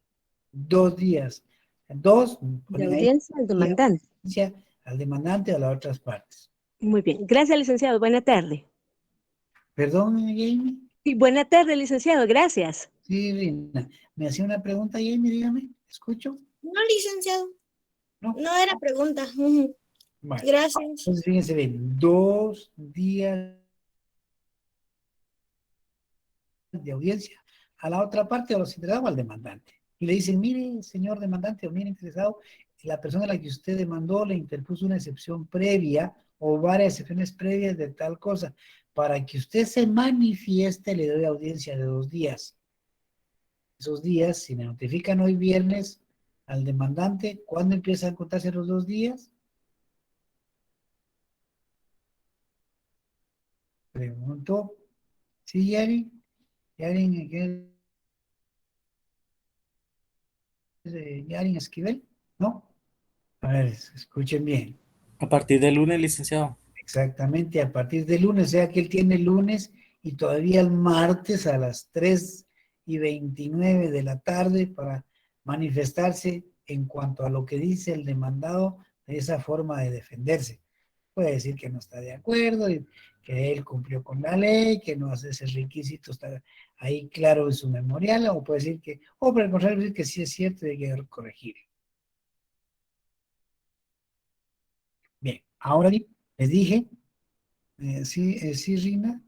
días. 2, De ponen ahí audiencia al demandante. al demandante o a las otras partes. Muy bien. Gracias, licenciado. Buena tarde. Perdón, Jamie. Sí, buena tarde, licenciado. Gracias. Sí, Rina. ¿Me hacía una pregunta, Jamie? Dígame. ¿Escucho? No, licenciado. No. No era pregunta. Vale. Gracias. Entonces, fíjense bien. 2 días de audiencia a la otra parte, a los interesados o al demandante. Y le dicen, mire, señor demandante o mire, interesado, la persona a la que usted demandó le interpuso una excepción previa o varias excepciones previas de tal cosa. Para que usted se manifieste, le doy audiencia de 2 días. Esos días, si me notifican hoy viernes al demandante, ¿cuándo empiezan a contarse los 2 días? Pregunto. ¿Sí, Yari? ¿Yari Yarin Esquivel? ¿No? A ver, escuchen bien. A partir del lunes, licenciado. Exactamente, a partir del lunes, o sea que él tiene el lunes y todavía el martes a las 3:29 de la tarde para manifestarse en cuanto a lo que dice el demandado de esa forma de defenderse. Puede decir que no está de acuerdo, y que él cumplió con la ley, que no hace ese requisito, está ahí claro en su memorial, o puede decir que, o por el contrario, decir que sí es cierto y hay que corregir. Bien, ahora les dije, sí, Rina,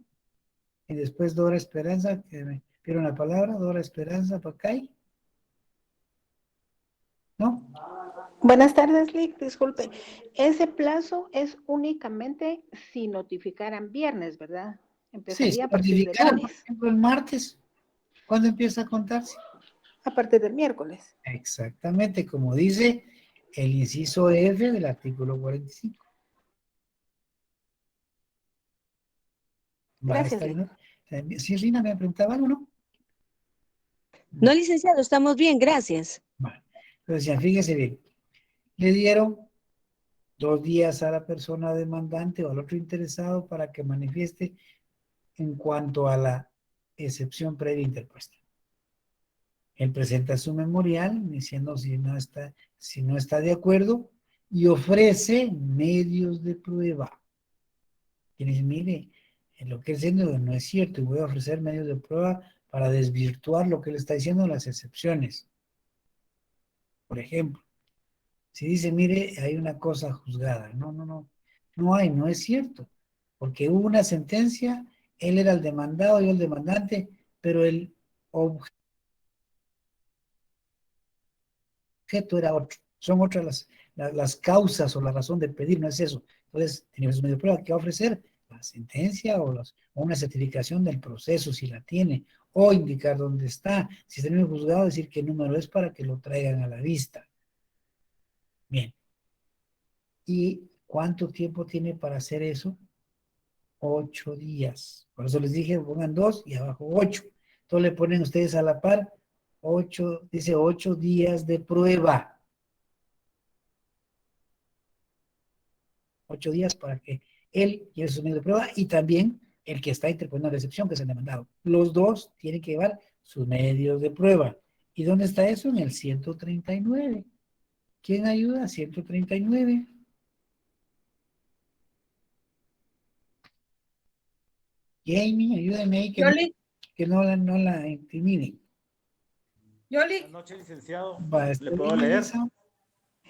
y después Dora Esperanza, que me pidieron la palabra, Dora Esperanza, Pacay, ¿no? Buenas tardes, Lick. Disculpe. Ese plazo es únicamente si notificaran viernes, ¿verdad? Sí, Empezaría si a partir del notificaran, por lunes, ejemplo, el martes, ¿cuándo empieza a contarse? a partir del miércoles. Exactamente, como dice el inciso F del artículo 45. Va, Gracias, está Lick. bien. Sí, Rina, me preguntaba algo, ¿no? No, licenciado, estamos bien, gracias. Vale. Entonces, ya fíjese bien, le dieron 2 días a la persona demandante o al otro interesado para que manifieste en cuanto a la excepción previa interpuesta. Él presenta su memorial diciendo si no está de acuerdo y ofrece medios de prueba. Y dice, mire, en lo que él está diciendo no es cierto y voy a ofrecer medios de prueba para desvirtuar lo que él está diciendo en las excepciones. Por ejemplo, si dice, mire, hay una cosa juzgada. No es cierto. Porque hubo una sentencia, él era el demandado, yo el demandante, pero el objeto era otro. Son otras las causas o la razón de pedir, no es eso. Entonces, tenemos un medio de prueba que va a ofrecer la sentencia o una certificación del proceso, si la tiene, o indicar dónde está. Si está en el juzgado, decir qué número es para que lo traigan a la vista. Bien. ¿Y cuánto tiempo tiene para hacer eso? 8 días. Por eso les dije, pongan 2 y abajo 8. Entonces le ponen ustedes a la par 8, dice 8 días de prueba. 8 días para que él lleve sus medios de prueba y también el que está interponiendo la excepción, que es el demandado. Los dos tienen que llevar sus medios de prueba. ¿Y dónde está eso? En el 139. ¿Quién ayuda? 139. Jamie, ayúdame ahí que no la intimiden. Buenas noches, licenciado. ¿Le puedo leer?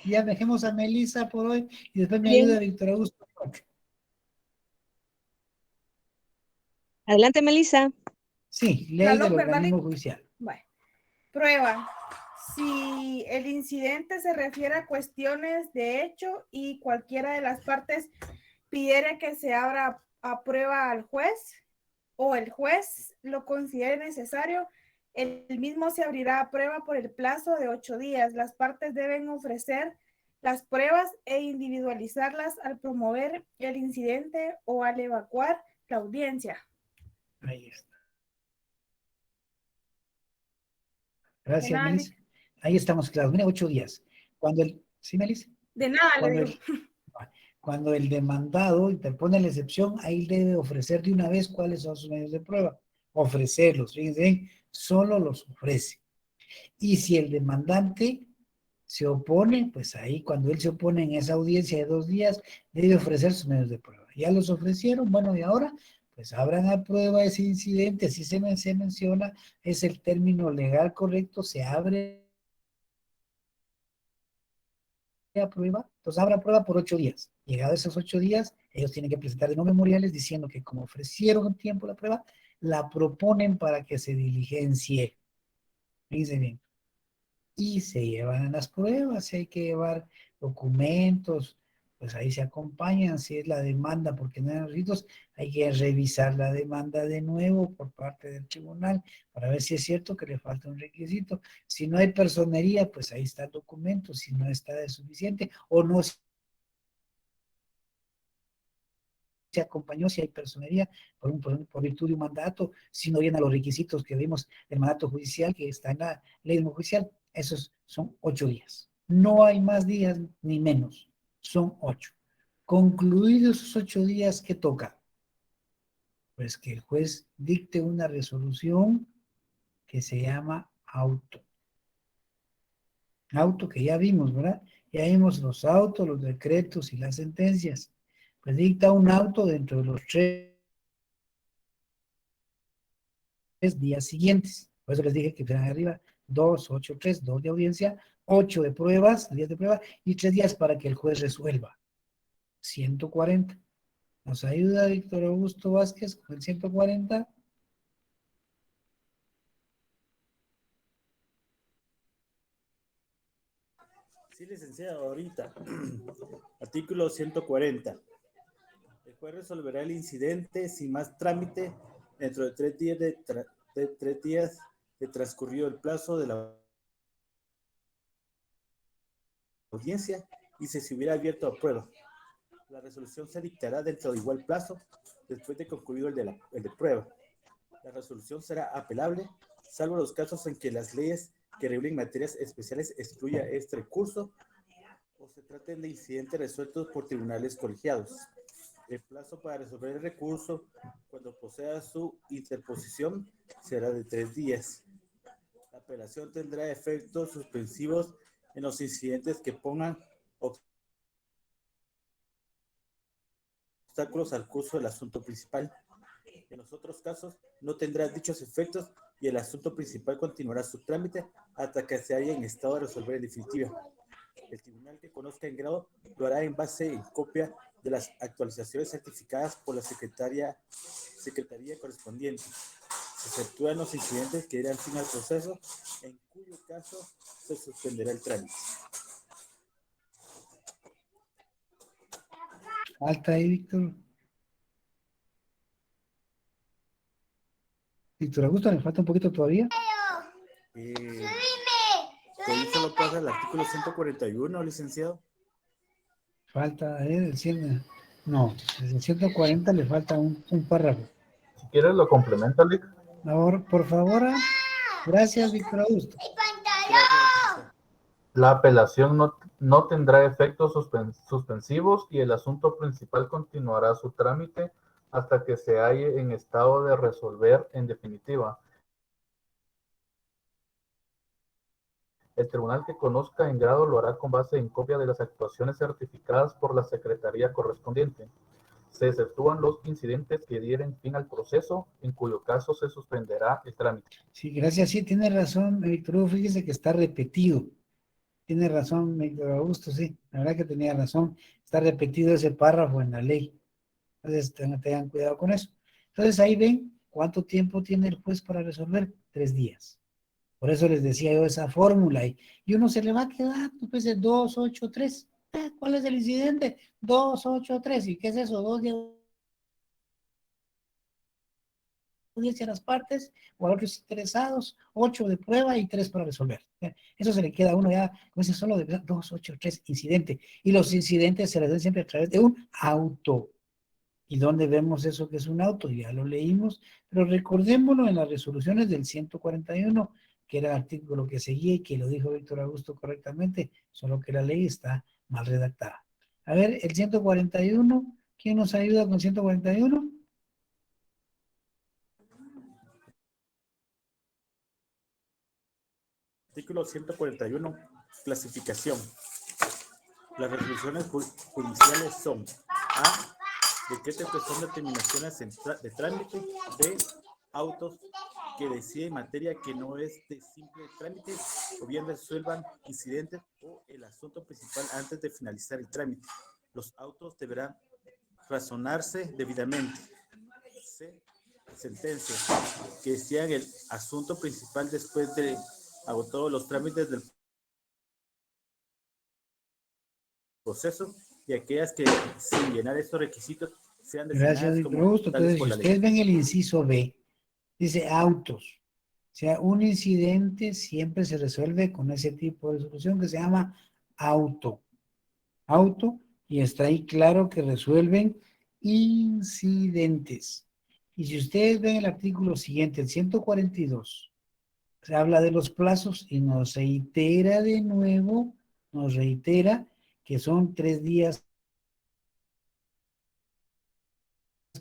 Ya dejemos a Melissa por hoy y después me Bien. ayuda Víctor Augusto. Adelante, Melissa. Sí, ley del organismo judicial. Bueno. Prueba. Si el incidente se refiere a cuestiones de hecho y cualquiera de las partes pidiera que se abra a prueba al juez o el juez lo considere necesario, el mismo se abrirá a prueba por el plazo de 8 días. Las partes deben ofrecer las pruebas e individualizarlas al promover el incidente o al evacuar la audiencia. Ahí está. Gracias, Melissa. Ahí estamos claros. Mira, 8 días. ¿Sí, Melissa? De nada, le digo. Cuando el demandado interpone la excepción, ahí debe ofrecer de una vez cuáles son sus medios de prueba. Ofrecerlos, fíjense bien, solo los ofrece. Y si el demandante se opone, pues ahí cuando él se opone en esa audiencia de 2 días, debe ofrecer sus medios de prueba. Ya los ofrecieron, bueno, y ahora, pues abran a prueba ese incidente, así se menciona, es el término legal correcto, se abre a prueba, entonces abra prueba por 8 días. Llegados esos 8 días, ellos tienen que presentar de no memoriales diciendo que como ofrecieron un tiempo la prueba, la proponen para que se diligencie. Fíjense bien. Y se llevan las pruebas, si hay que llevar documentos, pues ahí se acompañan, si es la demanda porque no hay requisitos, hay que revisar la demanda de nuevo por parte del tribunal para ver si es cierto que le falta un requisito. Si no hay personería, pues ahí está el documento, si no está de suficiente o no se acompañó, si hay personería, por virtud de un mandato, si no vienen a los requisitos que vimos del mandato judicial que está en la ley judicial, esos son 8 días. No hay más días ni menos, son 8. Concluidos esos 8 días, ¿qué toca? Pues que el juez dicte una resolución que se llama auto. Auto que ya vimos, ¿verdad? Ya vimos los autos, los decretos y las sentencias. Pues dicta un auto dentro de los 3 días siguientes. Por eso les dije que están arriba 2, 8, 3, 2 de audiencia, 8 de pruebas, días de prueba, y 3 días para que el juez resuelva. 140. ¿Nos ayuda Víctor Augusto Vázquez con el 140? Sí, licenciado, ahorita. Artículo 140. El juez resolverá el incidente sin más trámite dentro de 3 días de transcurrido el plazo de la audiencia y se hubiera abierto a prueba. La resolución se dictará dentro de igual plazo después de concluido el de prueba. La resolución será apelable, salvo los casos en que las leyes que regulen materias especiales excluya este recurso o se traten de incidentes resueltos por tribunales colegiados. El plazo para resolver el recurso cuando proceda su interposición será de 3 días. La apelación tendrá efectos suspensivos en los incidentes que pongan obstáculos al curso del asunto principal. En los otros casos no tendrá dichos efectos y el asunto principal continuará su trámite hasta que se haya en estado de resolver en definitiva. El tribunal que conozca en grado lo hará en base en copia de las actualizaciones certificadas por la secretaría correspondiente. Se efectúan los incidentes que dieran fin al proceso, en cuyo caso se suspenderá el trámite. Falta ahí, Víctor. Víctor Augusto, ¿le falta un poquito todavía? Ahí solo pasa el artículo 141, licenciado. Falta el 100. No, desde el 140 le falta un párrafo. Si quieres lo complementa, Lick. Por favor, gracias, Víctor Augusto. La apelación no tendrá efectos suspensivos y el asunto principal continuará su trámite hasta que se halle en estado de resolver en definitiva. El tribunal que conozca en grado lo hará con base en copia de las actuaciones certificadas por la secretaría correspondiente. Se exceptúan los incidentes que dieren fin al proceso, en cuyo caso se suspenderá el trámite. Sí, gracias. Sí, tiene razón, Víctor Hugo. Fíjese que está repetido. Tiene razón, Víctor Augusto, sí. La verdad que tenía razón. Está repetido ese párrafo en la ley. Entonces, tengan cuidado con eso. Entonces, ahí ven cuánto tiempo tiene el juez para resolver. 3 días. Por eso les decía yo esa fórmula. Y uno se le va a quedar, pues, de 2, 8, 3. ¿Cuál es el incidente? 2, 8, 3. ¿Y qué es eso? 2 días. Audiencia a las partes o a los interesados, 8 de prueba y 3 para resolver. Eso se le queda a uno ya, con ese solo de 2, 8, 3 incidente. Y los incidentes se les dan siempre a través de un auto. ¿Y dónde vemos eso que es un auto? Ya lo leímos, pero recordémoslo en las resoluciones del 141, que era el artículo que seguía y que lo dijo Víctor Augusto correctamente, solo que la ley está mal redactada. A ver, el 141, ¿quién nos ayuda con 141? Artículo 141, clasificación. Las resoluciones judiciales son: A, decretos que son determinaciones de trámite; B, autos que deciden materia que no es de simple trámite o bien resuelvan incidentes o el asunto principal antes de finalizar el trámite. Los autos deberán razonarse debidamente. C, sentencias que sean el asunto principal después de agotados los trámites del proceso, y aquellas que sin llenar estos requisitos sean Gracias, designadas Víctor como Augusto. tales Entonces, por si la ustedes ley. ven el inciso B, dice autos. O sea, un incidente siempre se resuelve con ese tipo de resolución que se llama auto. Auto, y está ahí claro que resuelven incidentes. Y si ustedes ven el artículo siguiente, el 142, se habla de los plazos y nos reitera de nuevo, nos reitera que son 3 días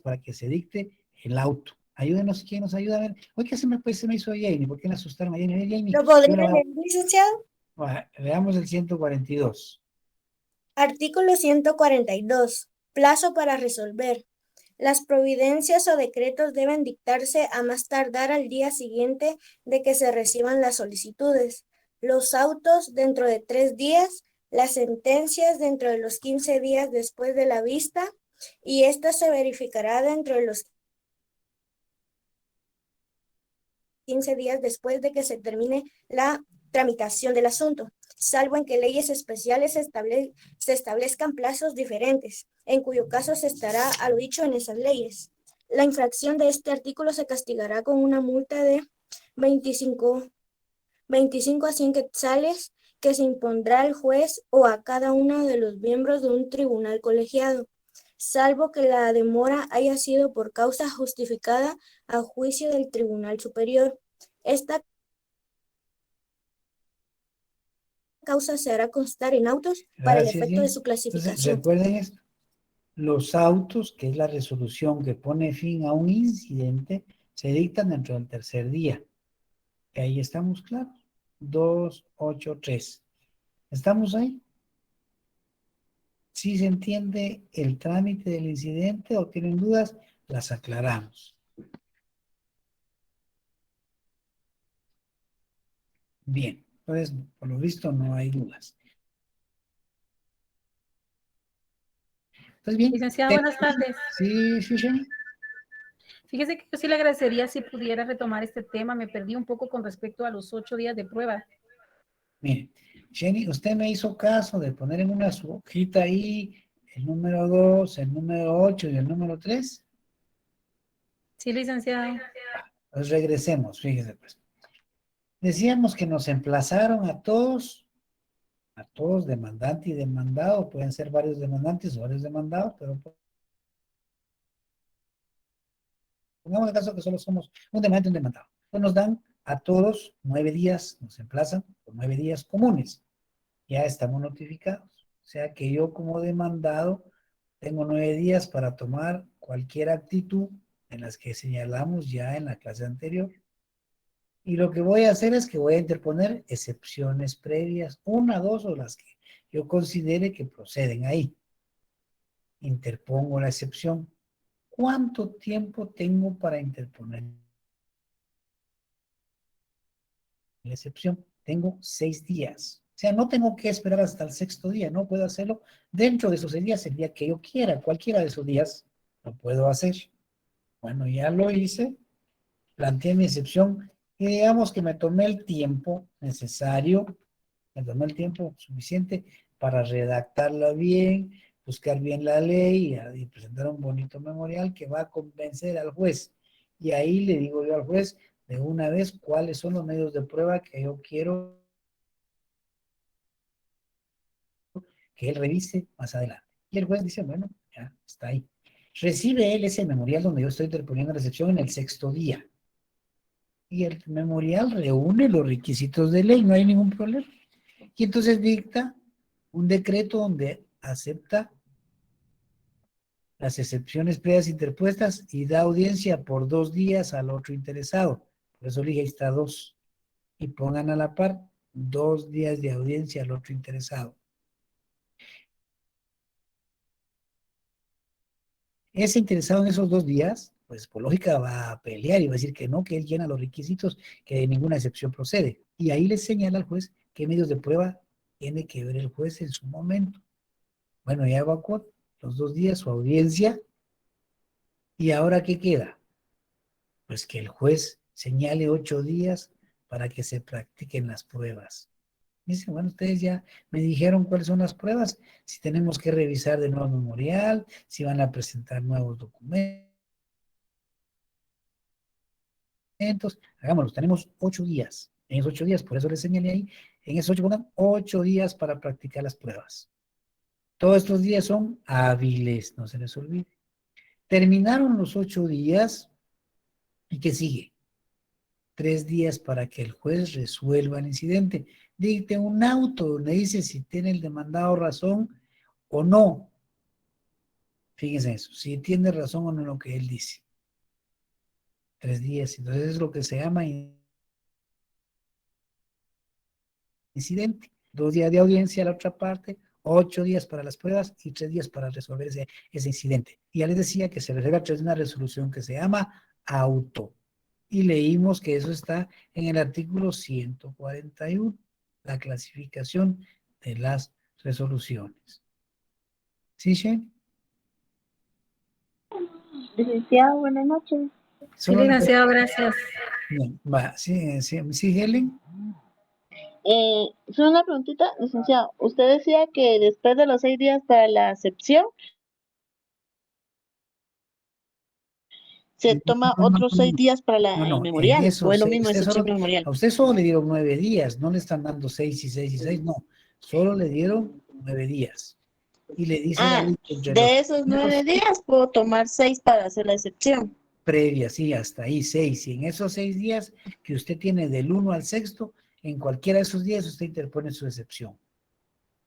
para que se dicte el auto. Ayúdenos, ¿quién nos ayuda a ver? Hoy que se me hizo Jamie, ¿por qué me asustaron a Jamie? Jamie, ¿Lo podría leer, licenciado? Veamos el 142. Artículo 142. Plazo para resolver. Las providencias o decretos deben dictarse a más tardar al día siguiente de que se reciban las solicitudes. Los autos dentro de 3 días, las sentencias dentro de los 15 días después de la vista, y esta se verificará dentro de los 15 días después de que se termine la tramitación del asunto, salvo en que leyes especiales se establezcan plazos diferentes, en cuyo caso se estará a lo dicho en esas leyes. La infracción de este artículo se castigará con una multa de 25 a 100 quetzales que se impondrá al juez o a cada uno de los miembros de un tribunal colegiado, salvo que la demora haya sido por causa justificada a juicio del Tribunal Superior. Esta causa se hará constar en autos para el efecto de su clasificación. Entonces, recuerden esto. Los autos, que es la resolución que pone fin a un incidente, se dictan dentro del 3er día. Y ahí estamos claros. 2, 8, 3. ¿Estamos ahí? Si se entiende el trámite del incidente o tienen dudas, las aclaramos. Bien, entonces, por lo visto no hay dudas. Entonces, bien. Licenciado, buenas tardes. Sí, Jenny. Fíjese que yo sí le agradecería si pudiera retomar este tema. Me perdí un poco con respecto a los 8 días de prueba. Mire, Jenny, usted me hizo caso de poner en una su hojita ahí el número 2, el número 8 y el número 3. Sí, licenciado. Pues regresemos, fíjese pues. Decíamos que nos emplazaron a todos, demandante y demandado, pueden ser varios demandantes o varios demandados, pero Pongamos el caso que solo somos un demandante y un demandado. Entonces nos dan a todos 9 días, nos emplazan por 9 días comunes. Ya estamos notificados. O sea que yo como demandado tengo 9 días para tomar cualquier actitud en las que señalamos ya en la clase anterior. Y lo que voy a hacer es que voy a interponer excepciones previas, una, dos o las que yo considere que proceden ahí. Interpongo la excepción. ¿Cuánto tiempo tengo para interponer la excepción? Tengo 6 días. O sea, no tengo que esperar hasta el 6º día, no puedo hacerlo dentro de esos 6 días, el día que yo quiera, cualquiera de esos días lo puedo hacer. Bueno, ya lo hice, planteé mi excepción y digamos que me tomé el tiempo necesario, me tomé el tiempo suficiente para redactarla bien, buscar bien la ley y presentar un bonito memorial que va a convencer al juez. Y ahí le digo yo al juez de una vez cuáles son los medios de prueba que yo quiero que él revise más adelante. Y el juez dice, bueno, ya está ahí. Recibe él ese memorial donde yo estoy interponiendo la excepción en el 6º día. Y el memorial reúne los requisitos de ley, no hay ningún problema. Y entonces dicta un decreto donde acepta las excepciones previas interpuestas y da audiencia por 2 días al otro interesado. Por eso le dije, ahí está 2. Y pongan a la par 2 días de audiencia al otro interesado. Ese interesado en esos 2 días, pues por lógica va a pelear y va a decir que no, que él llena los requisitos, que de ninguna excepción procede. Y ahí le señala al juez qué medios de prueba tiene que ver el juez en su momento. Bueno, ya evacuó los 2 días su audiencia. ¿Y ahora qué queda? Pues que el juez señale 8 días para que se practiquen las pruebas. Dice, bueno, ustedes ya me dijeron cuáles son las pruebas, si tenemos que revisar de nuevo el memorial, si van a presentar nuevos documentos. Hagámoslo, tenemos 8 días. En esos 8 días, por eso les señalé ahí, en esos 8 días para practicar las pruebas. Todos estos días son hábiles, no se les olvide. Terminaron los 8 días, ¿y qué sigue? 3 días para que el juez resuelva el incidente. Dicte un auto donde dice si tiene el demandado razón o no. Fíjense eso, si tiene razón o no lo que él dice. 3 días, entonces es lo que se llama incidente. 2 días de audiencia a la otra parte, 8 días para las pruebas y 3 días para resolver ese incidente. Y ya les decía que se resuelve a través de una resolución que se llama auto. Y leímos que eso está en el artículo 141, la clasificación de las resoluciones. ¿Sí, Shane? Licenciado, buenas noches. Sí, licenciado, gracias. Bien, va, sí, Helen. Solo una preguntita, licenciado. Usted decía que después de los 6 días para la excepción, se toma otros 6 días para el memorial. Eso, O es lo mismo, excepción y memorial. a usted solo le dieron 9 días, no le están dando 6 y 6 y 6, no. Solo le dieron 9 días. Y le dice la ley que entre de esos 9 días puedo tomar 6 para hacer la excepción. Previa, sí, hasta ahí 6. Y en esos 6 días que usted tiene del 1 al 6º, en cualquiera de esos días usted interpone su excepción.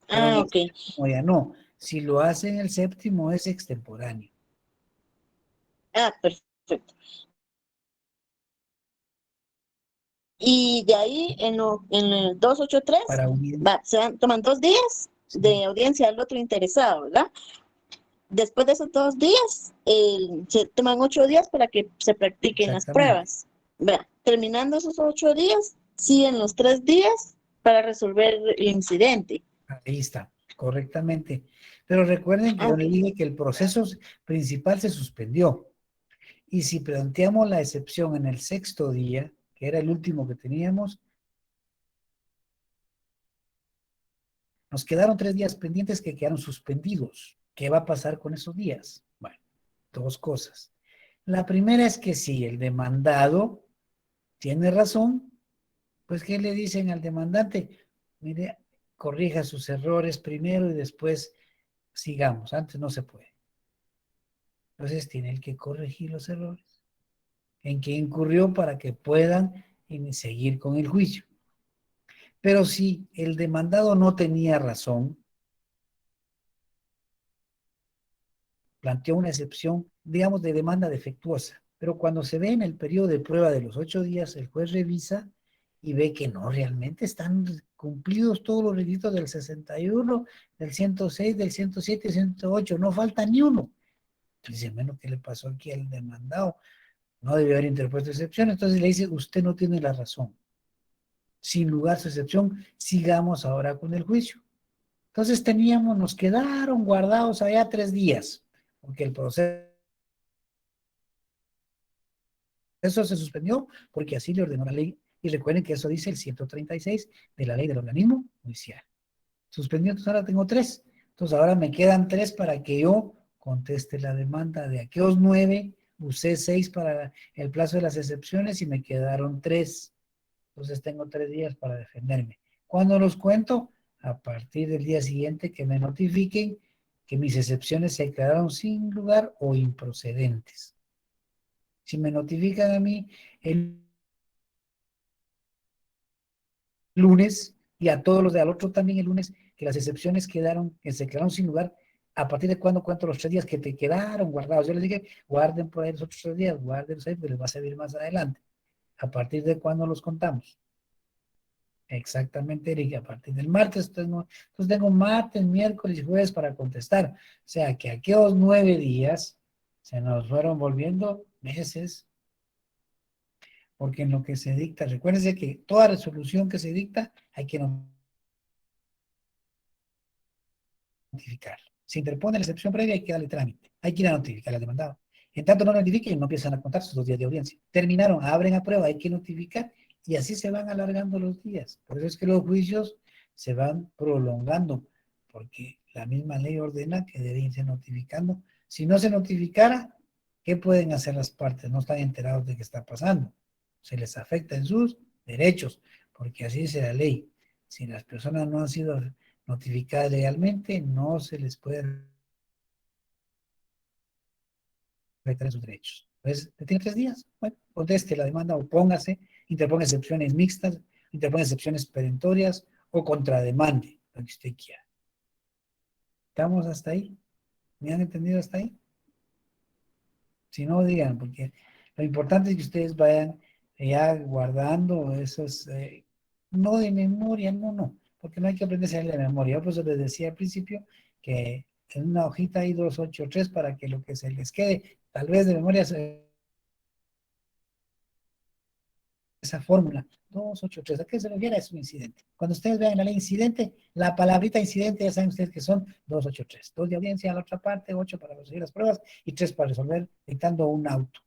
Pero ok. O ya no. Si lo hace en el 7º es extemporáneo. Perfecto. Y de ahí en el 283 toman 2 días de audiencia al otro interesado, ¿verdad? Después de esos 2 días, se toman 8 días para que se practiquen las pruebas. ¿Verdad? Terminando esos 8 días, siguen los 3 días para resolver el incidente. Ahí está, correctamente. Pero recuerden que yo le dije que el proceso principal se suspendió. Y si planteamos la excepción en el 6º día, que era el último que teníamos, nos quedaron 3 días pendientes que quedaron suspendidos. ¿Qué va a pasar con esos días? Bueno, 2 cosas. La primera es que si el demandado tiene razón, pues ¿qué le dicen al demandante? Mire, corrija sus errores primero y después sigamos. Antes no se puede. Entonces tiene el que corregir los errores. en que incurrió para que puedan seguir con el juicio. Pero si el demandado no tenía razón, planteó una excepción, digamos, de demanda defectuosa. Pero cuando se ve en el periodo de prueba de los 8 días, el juez revisa y ve que no, realmente están cumplidos todos los requisitos del 61, del 106, del 107 y 108, no falta ni uno. Entonces, bueno, ¿qué le pasó aquí al demandado? No debió haber interpuesto excepción. Entonces le dice, usted no tiene la razón. Sin lugar a su excepción, sigamos ahora con el juicio. Entonces nos quedaron guardados allá 3 días, porque el proceso se suspendió, porque así le ordenó la ley. Y recuerden que eso dice el 136 de la ley del organismo judicial. Suspendió, entonces ahora tengo 3. Entonces ahora me quedan 3 para que yo conteste la demanda. De aquellos 9, usé 6 para el plazo de las excepciones y me quedaron 3. Entonces tengo 3 días para defenderme. ¿Cuándo los cuento? A partir del día siguiente que me notifiquen que mis excepciones se quedaron sin lugar o improcedentes. Si me notifican a mí el lunes y a todos los de al otro también el lunes, que las excepciones se quedaron sin lugar, ¿a partir de cuándo cuento los 3 días que te quedaron guardados? Yo les dije, guarden por ahí los otros 3 días, guárdenlos ahí, porque les va a servir más adelante. ¿A partir de cuándo los contamos? Exactamente, Eric, a partir del martes. Entonces tengo martes, miércoles y jueves para contestar. O sea, que aquellos 9 días se nos fueron volviendo meses. Porque en lo que se dicta, recuérdense que toda resolución que se dicta hay que notificar. Se interpone la excepción previa, hay que darle trámite. Hay que ir a notificar al demandado. En tanto no notifiquen, no empiezan a contar sus 2 días de audiencia. Terminaron, abren a prueba, hay que notificar y así se van alargando los días. Por eso es que los juicios se van prolongando, porque la misma ley ordena que deben irse notificando. Si no se notificara, ¿qué pueden hacer las partes? No están enterados de qué está pasando. Se les afecta en sus derechos, porque así dice la ley. Si las personas no han sido notificadas legalmente, no se les puede afectar en sus derechos. Entonces, tiene 3 días. Bueno, conteste la demanda, opóngase, interponga excepciones mixtas, interponga excepciones perentorias o contrademande, lo que usted quiera. ¿Estamos hasta ahí? ¿Me han entendido hasta ahí? Si no, digan, porque lo importante es que ustedes vayan ya guardando esos, no de memoria, no, porque no hay que aprenderse a leer de memoria. Yo por eso les decía al principio que en una hojita hay 283 para que lo que se les quede, tal vez de memoria, esa fórmula, 283, ¿a qué se refiere? Es un incidente. Cuando ustedes vean la ley incidente, la palabrita incidente, ya saben ustedes que son 283. 2 de audiencia a la otra parte, 8 para recibir las pruebas y 3 para resolver dictando un auto.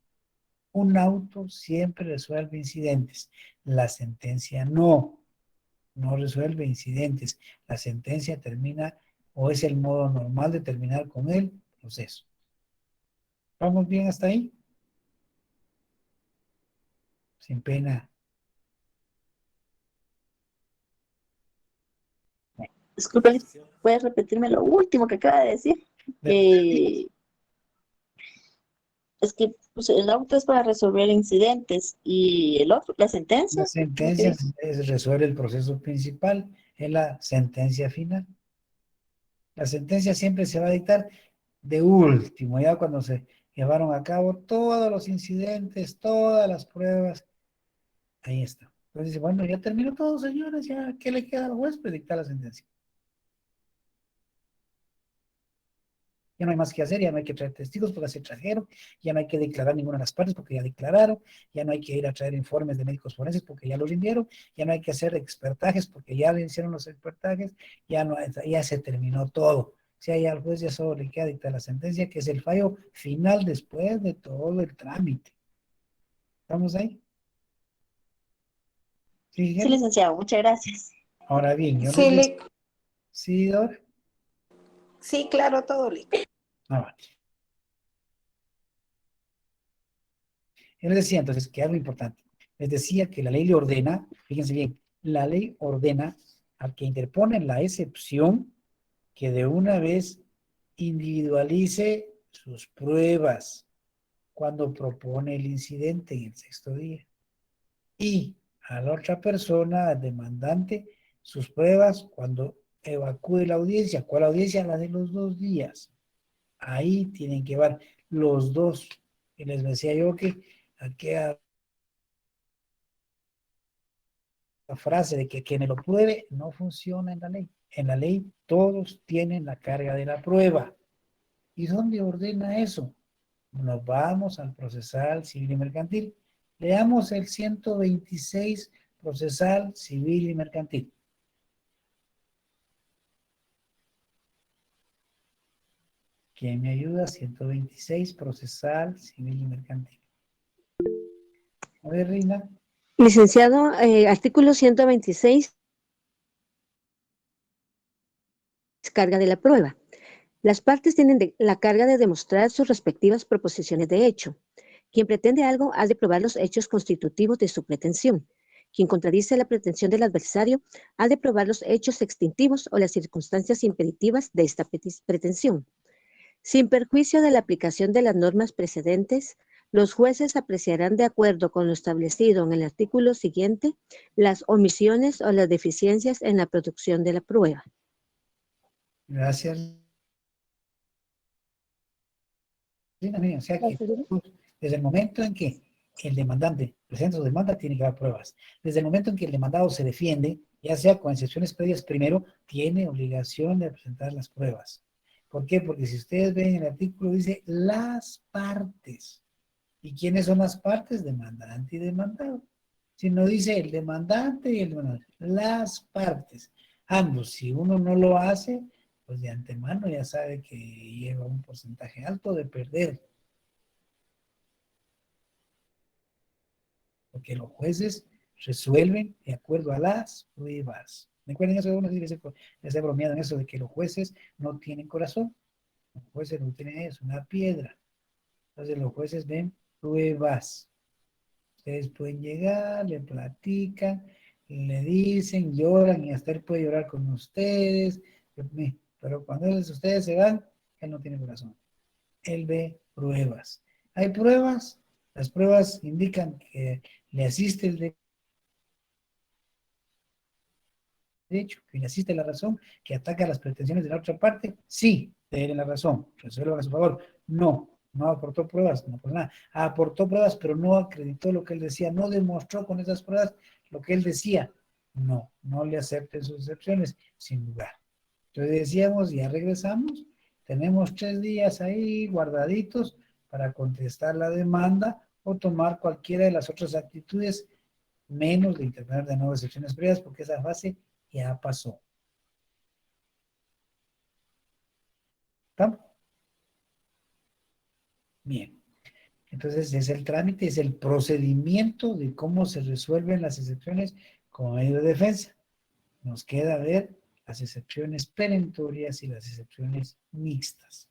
Un auto siempre resuelve incidentes. La sentencia no resuelve incidentes. La sentencia termina o es el modo normal de terminar con el proceso. ¿Vamos bien hasta ahí? Sin pena. Disculpe, ¿puedes repetirme lo último que acaba de decir? Es que pues, el auto es para resolver incidentes y el otro, la sentencia. La sentencia resuelve el proceso principal, es la sentencia final. La sentencia siempre se va a dictar de último, ya cuando se llevaron a cabo todos los incidentes, todas las pruebas. Ahí está. Entonces dice, bueno, ya terminó todo, señores, ya, ¿qué le queda al juez? Pues dictar la sentencia. Ya no hay más que hacer, ya no hay que traer testigos porque se trajeron, ya no hay que declarar ninguna de las partes porque ya declararon, ya no hay que ir a traer informes de médicos forenses porque ya los rindieron, ya no hay que hacer expertajes porque ya le hicieron los expertajes, ya se terminó todo. O sea, ya al juez ya solo le queda dictar la sentencia, que es el fallo final después de todo el trámite. ¿Estamos ahí? Sí, licenciado, muchas gracias. Ahora bien, yo sí, les... ¿Sí, Dora? Sí, claro, todo listo. Vale. Yo les decía entonces que algo importante. Les decía que la ley le ordena, fíjense bien, la ley ordena al que interpone la excepción que de una vez individualice sus pruebas. cuando propone el incidente en el 6º día. Y a la otra persona, al demandante, sus pruebas cuando evacúe la audiencia. ¿Cuál audiencia? La de los 2 días. Ahí tienen que llevar los dos. Y les decía yo que aquella frase de que quien lo pruebe no funciona en la ley. En la ley todos tienen la carga de la prueba. ¿Y dónde ordena eso? Nos vamos al procesal civil y mercantil. Leamos el 126 procesal civil y mercantil. ¿Quién me ayuda? 126 procesal civil y mercantil. A ver, Rina. Licenciado, artículo 126, carga de la prueba. Las partes tienen la carga de demostrar sus respectivas proposiciones de hecho. Quien pretende algo ha de probar los hechos constitutivos de su pretensión. Quien contradice la pretensión del adversario ha de probar los hechos extintivos o las circunstancias impeditivas de esta pretensión. Sin perjuicio de la aplicación de las normas precedentes, los jueces apreciarán de acuerdo con lo establecido en el artículo siguiente las omisiones o las deficiencias en la producción de la prueba. Gracias. O sea que desde el momento en que el demandante presenta su demanda, tiene que dar pruebas. Desde el momento en que el demandado se defiende, ya sea con excepciones previas, primero tiene obligación de presentar las pruebas. ¿Por qué? Porque si ustedes ven el artículo, dice las partes. ¿Y quiénes son las partes? Demandante y demandado. Si no dice el demandante y el demandado, las partes. Ambos, si uno no lo hace, pues de antemano ya sabe que lleva un porcentaje alto de perder. Porque los jueces resuelven de acuerdo a las pruebas. ¿Recuerden eso? Uno les he bromeado en eso de que los jueces no tienen corazón. Los jueces no tienen eso, una piedra. Entonces los jueces ven pruebas. Ustedes pueden llegar, le platican, le dicen, lloran y hasta él puede llorar con ustedes. Pero cuando ustedes se van, él no tiene corazón. Él ve pruebas. ¿Hay pruebas? Las pruebas indican que le asiste el derecho, que le asiste la razón, que ataca las pretensiones de la otra parte. Sí, tiene la razón. Resuelvan a su favor. No aportó pruebas, no por nada. Aportó pruebas, pero no acreditó lo que él decía. No demostró con esas pruebas lo que él decía. No le acepten sus excepciones, sin lugar. Entonces decíamos, ya regresamos, tenemos 3 días ahí guardaditos para contestar la demanda o tomar cualquiera de las otras actitudes, menos de interponer de nuevo excepciones previas, porque esa fase ya pasó. ¿Estamos? Bien. Entonces es el trámite, es el procedimiento de cómo se resuelven las excepciones como medio de defensa. Nos queda ver las excepciones perentorias y las excepciones mixtas.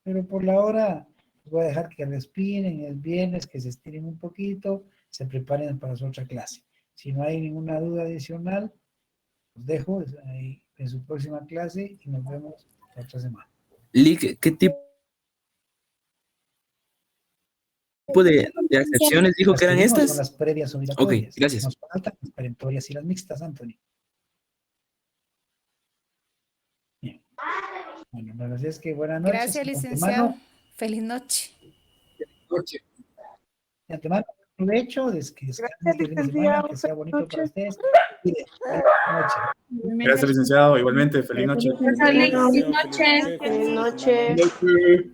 Pero por la hora voy a dejar que respiren el viernes, que se estiren un poquito, se preparen para su otra clase. Si no hay ninguna duda adicional, los dejo ahí en su próxima clase y nos vemos la otra semana. Lick, ¿qué tipo de excepciones dijo que eran estas? Son las previas obligatorias. Ok, gracias. Nos faltan las perentorias y las mixtas, Anthony. Bien. Bueno, gracias, que buenas noches. Gracias, licenciado. Feliz noche. De antemano, provecho, que sea bonito para ustedes. Gracias, licenciado. Igualmente, feliz noche. Feliz noche. Feliz noche.